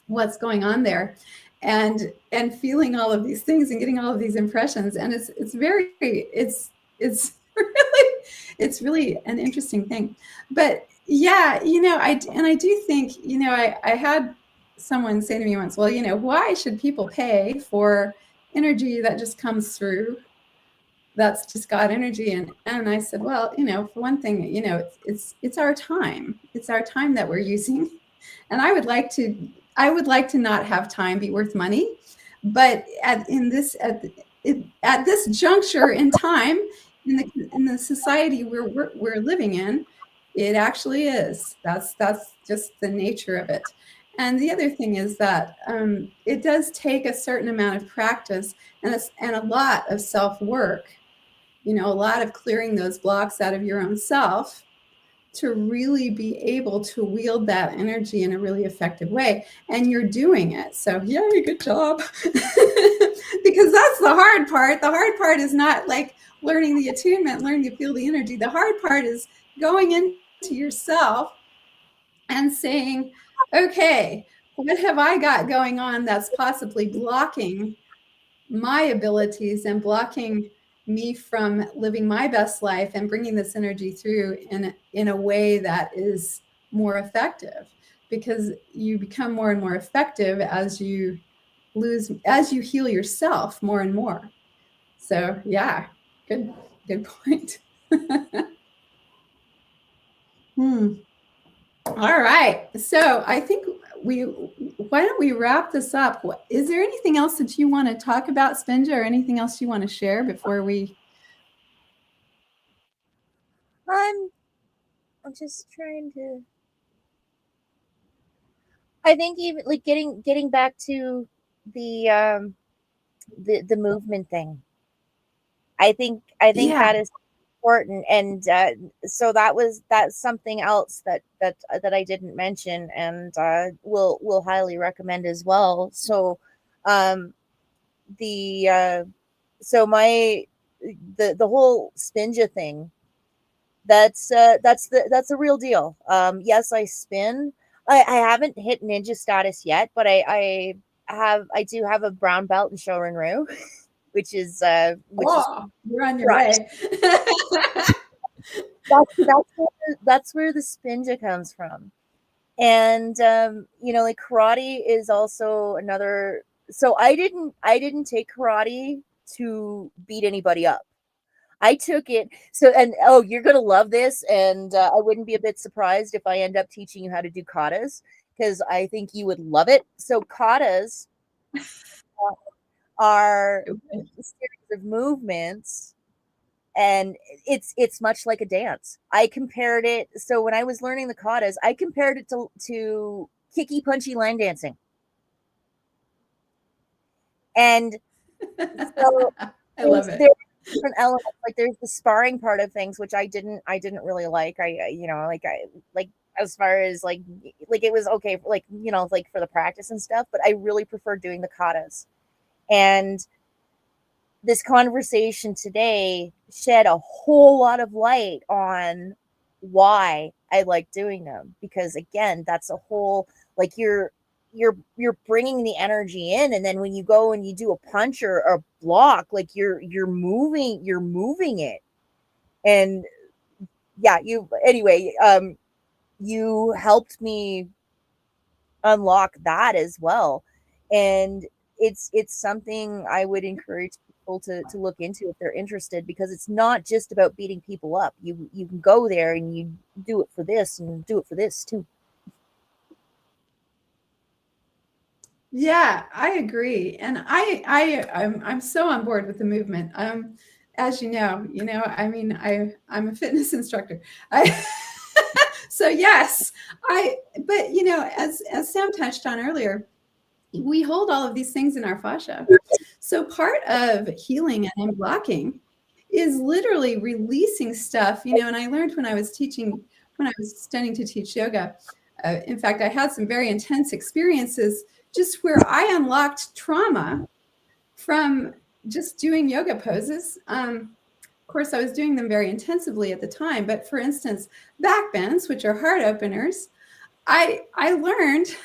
what's going on there and feeling all of these things and getting all of these impressions. And it's it's really an interesting thing. But yeah, I do think, I had someone say to me once, well, why should people pay for energy that just comes through? That's just God energy. And I said, well, for one thing, it's our time. It's our time that we're using. And I would like to not have time be worth money, but at this juncture in time in the society we're living in, it actually is. That's just the nature of it. And the other thing is that it does take a certain amount of practice and a lot of self-work, a lot of clearing those blocks out of your own self to really be able to wield that energy in a really effective way. And you're doing it. So yay, good job. Because that's the hard part. The hard part is not like learning the attunement, learning to feel the energy. The hard part is going into yourself and saying, okay, what have I got going on that's possibly blocking my abilities and blocking me from living my best life and bringing this energy through in a way that is more effective, because you become more and more effective as you heal yourself more and more. So yeah, good Good point. All right. So I think why don't we wrap this up? Is there anything else that you want to talk about, Spinja, or anything else you want to share before we? I'm just trying to. I think even like getting back to the movement thing. I think Yeah. that is important, and so that's something else that I didn't mention, and will highly recommend as well. So, the so my the whole Spinja thing, that's a real deal. Yes, I spin. I haven't hit ninja status yet, but I do have a brown belt in Shorin-ryu, which is you're on your right. way. That's where the Spinja comes from. And like karate is also another. So I didn't take karate to beat anybody up. I took it and you're gonna love this, and I wouldn't be a bit surprised if I end up teaching you how to do katas, because I think you would love it. So katas are a series of movements, and it's much like a dance. I compared it. So when I was learning the katas, I compared it to kicky punchy line dancing. And so I love it. There's different elements. Like there's the sparring part of things, which I didn't really like. I as far as like it was okay, like for the practice and stuff. But I really prefer doing the katas. And this conversation today shed a whole lot of light on why I like doing them, because again, that's a whole, like you're bringing the energy in, and then when you go and you do a punch or a block, like you're moving it. And yeah, you helped me unlock that as well. And it's something I would encourage people to look into if they're interested, because it's not just about beating people up. You can go there and you do it for this and do it for this too. Yeah, I agree, and I'm so on board with the movement. As you know, I mean, I'm a fitness instructor. So yes, but as Sam touched on earlier, we hold all of these things in our fascia. So part of healing and unblocking is literally releasing stuff, and I learned when I was studying to teach yoga. In fact, I had some very intense experiences just where I unlocked trauma from just doing yoga poses. Of course, I was doing them very intensively at the time, but for instance, back bends, which are heart openers, I learned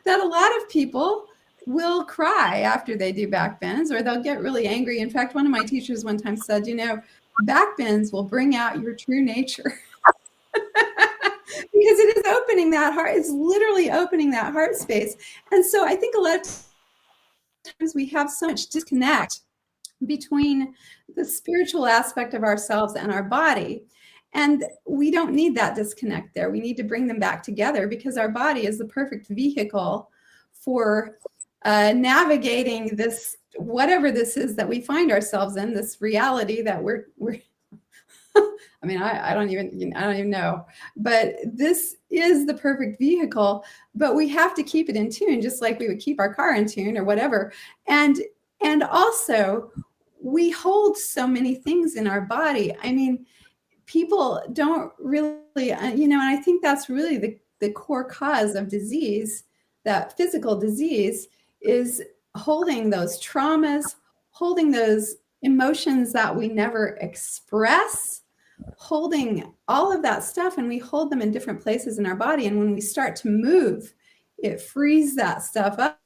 that a lot of people will cry after they do back bends, or they'll get really angry. In fact, one of my teachers one time said, back bends will bring out your true nature. Because it is opening that heart. It's literally opening that heart space. And so I think a lot of times we have so much disconnect between the spiritual aspect of ourselves and our body. And we don't need that disconnect there. We need to bring them back together, because our body is the perfect vehicle for navigating this, whatever this is that we find ourselves in, this reality that we're I mean, I don't even know, but this is the perfect vehicle, but we have to keep it in tune, just like we would keep our car in tune or whatever. And also we hold so many things in our body. I mean, people don't really, and I think that's really the core cause of disease, that physical disease, is holding those traumas, holding those emotions that we never express, holding all of that stuff, and we hold them in different places in our body. And when we start to move, it frees that stuff up.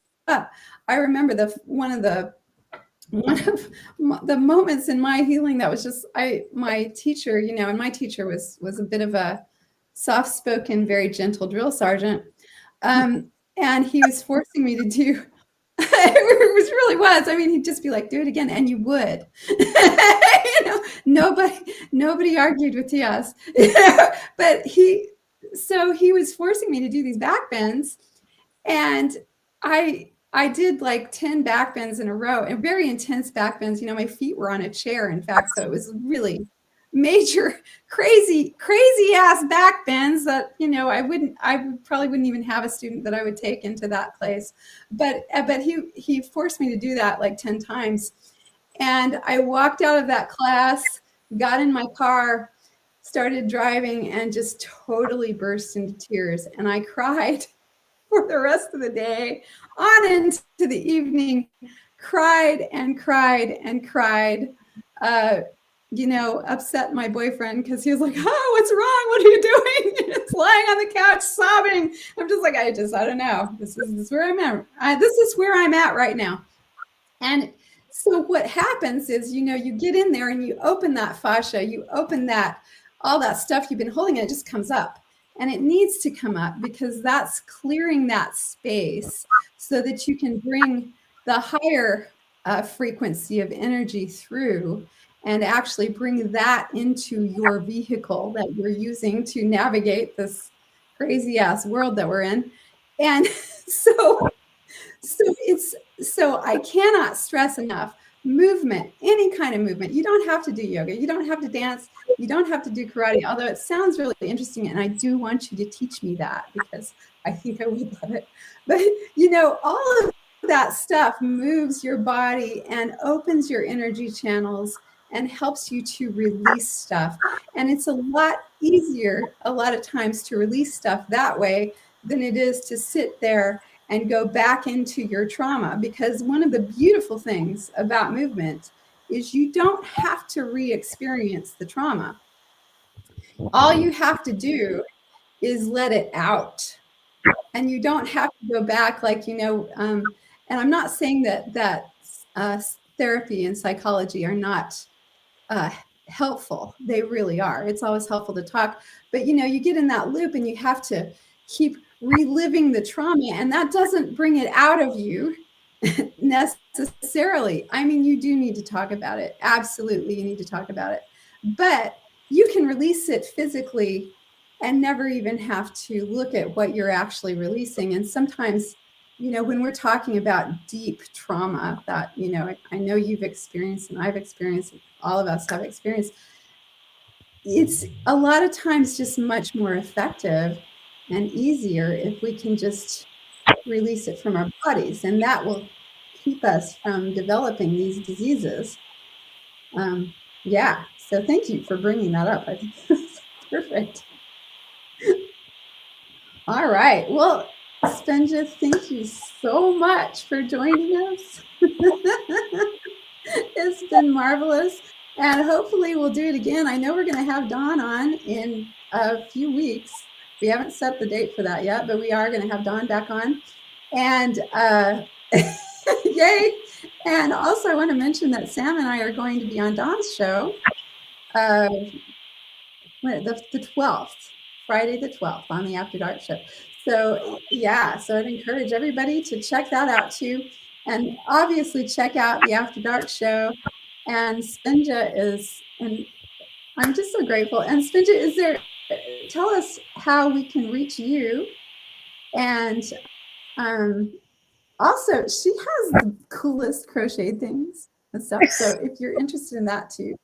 I remember one of the moments in my healing that was just, my teacher, and my teacher was a bit of a soft-spoken, very gentle drill sergeant. And he was forcing me to do, it really was. I mean, he'd just be like, do it again. And you would. nobody argued with Tias. But he was forcing me to do these back bends, and I did like 10 back bends in a row, and very intense back bends. My feet were on a chair, in fact, so it was really major, crazy ass back bends that I probably wouldn't even have a student that I would take into that place. But he forced me to do that like 10 times, and I walked out of that class, got in my car, started driving, and just totally burst into tears, and I cried for the rest of the day, on into the evening, cried and cried and cried. Upset my boyfriend because he was like, "Oh, what's wrong? What are you doing?" It's lying on the couch sobbing. I'm just like, I don't know. This is where I'm at. This is where I'm at right now. And so what happens is, you get in there and you open that fascia, you open all that stuff you've been holding, and it just comes up. And it needs to come up because that's clearing that space so that you can bring the higher frequency of energy through and actually bring that into your vehicle that you're using to navigate this crazy ass world that we're in. And so I cannot stress enough, movement, any kind of movement. You don't have to do yoga. You don't have to dance. You don't have to do karate, although it sounds really interesting. And I do want you to teach me that because I think I would love it. But, all of that stuff moves your body and opens your energy channels and helps you to release stuff. And it's a lot easier a lot of times to release stuff that way than it is to sit there and go back into your trauma. Because one of the beautiful things about movement is you don't have to re-experience the trauma. All you have to do is let it out. And you don't have to go back and I'm not saying that therapy and psychology are not helpful. They really are. It's always helpful to talk. But, you get in that loop and you have to keep reliving the trauma, and that doesn't bring it out of you necessarily. I mean, you do need to talk about it. Absolutely, you need to talk about it. But you can release it physically and never even have to look at what you're actually releasing. And sometimes, when we're talking about deep trauma that, I know you've experienced and I've experienced, all of us have experienced, it's a lot of times just much more effective and easier if we can just release it from our bodies, and that will keep us from developing these diseases. So thank you for bringing that up. I think that's perfect. All right, well, Spinja, thank you so much for joining us. It's been marvelous, and hopefully we'll do it again. I know we're going to have Dawn on in a few weeks. We haven't set the date for that yet, but we are going to have Dawn back on. And yay! And also, I want to mention that Sam and I are going to be on Dawn's show the 12th, Friday the 12th, on the After Dark show. So I'd encourage everybody to check that out too. And obviously check out the After Dark show. And Spinja and I'm just so grateful. And Spinja, tell us how we can reach you. And also, she has the coolest crochet things and stuff. So if you're interested in that too,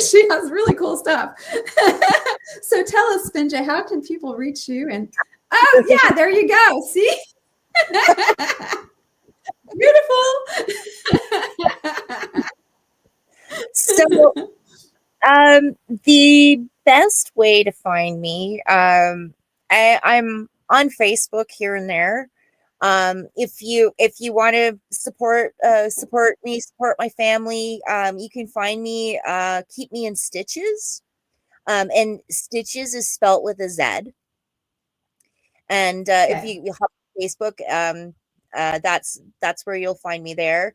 she has really cool stuff. So tell us, Spinja, how can people reach you? And there you go. See? Beautiful. So the best way to find me, I'm on Facebook here and there. If you want to support me, support my family, you can find me, Keep Me in Stitches. And Stitches is spelt with a Z. And if you hop on Facebook, that's where you'll find me there.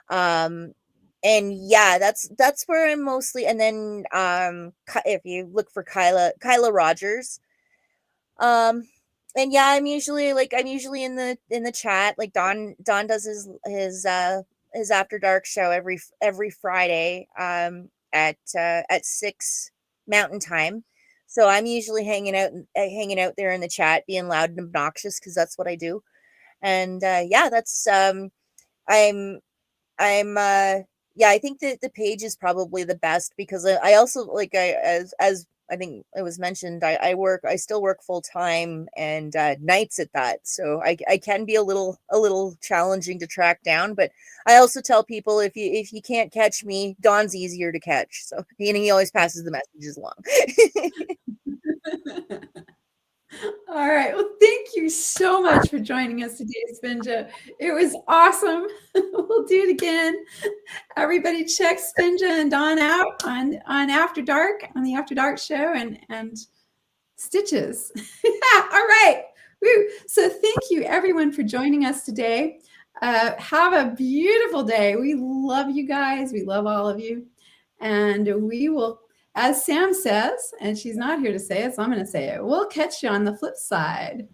And that's where I'm mostly. And then if you look for Kyla Rogers, and I'm usually in the chat. Like Don does his After Dark show every Friday. at 6 Mountain Time. So I'm usually hanging out there in the chat, being loud and obnoxious because that's what I do. And yeah, that's I'm yeah, I think that the page is probably the best because I also like as I think it was mentioned, I still work full time and nights at that. So I can be a little challenging to track down, but I also tell people if you can't catch me, Don's easier to catch. So he always passes the messages along. All right. Well, thank you so much for joining us today, Spinja. It was awesome. We'll do it again. Everybody check Spinja and Dawn out on After Dark, on the After Dark show, and Stitches. All right. Woo. So thank you everyone for joining us today. Have a beautiful day. We love you guys. We love all of you. And we will, as Sam says, and she's not here to say it, so I'm going to say it, we'll catch you on the flip side.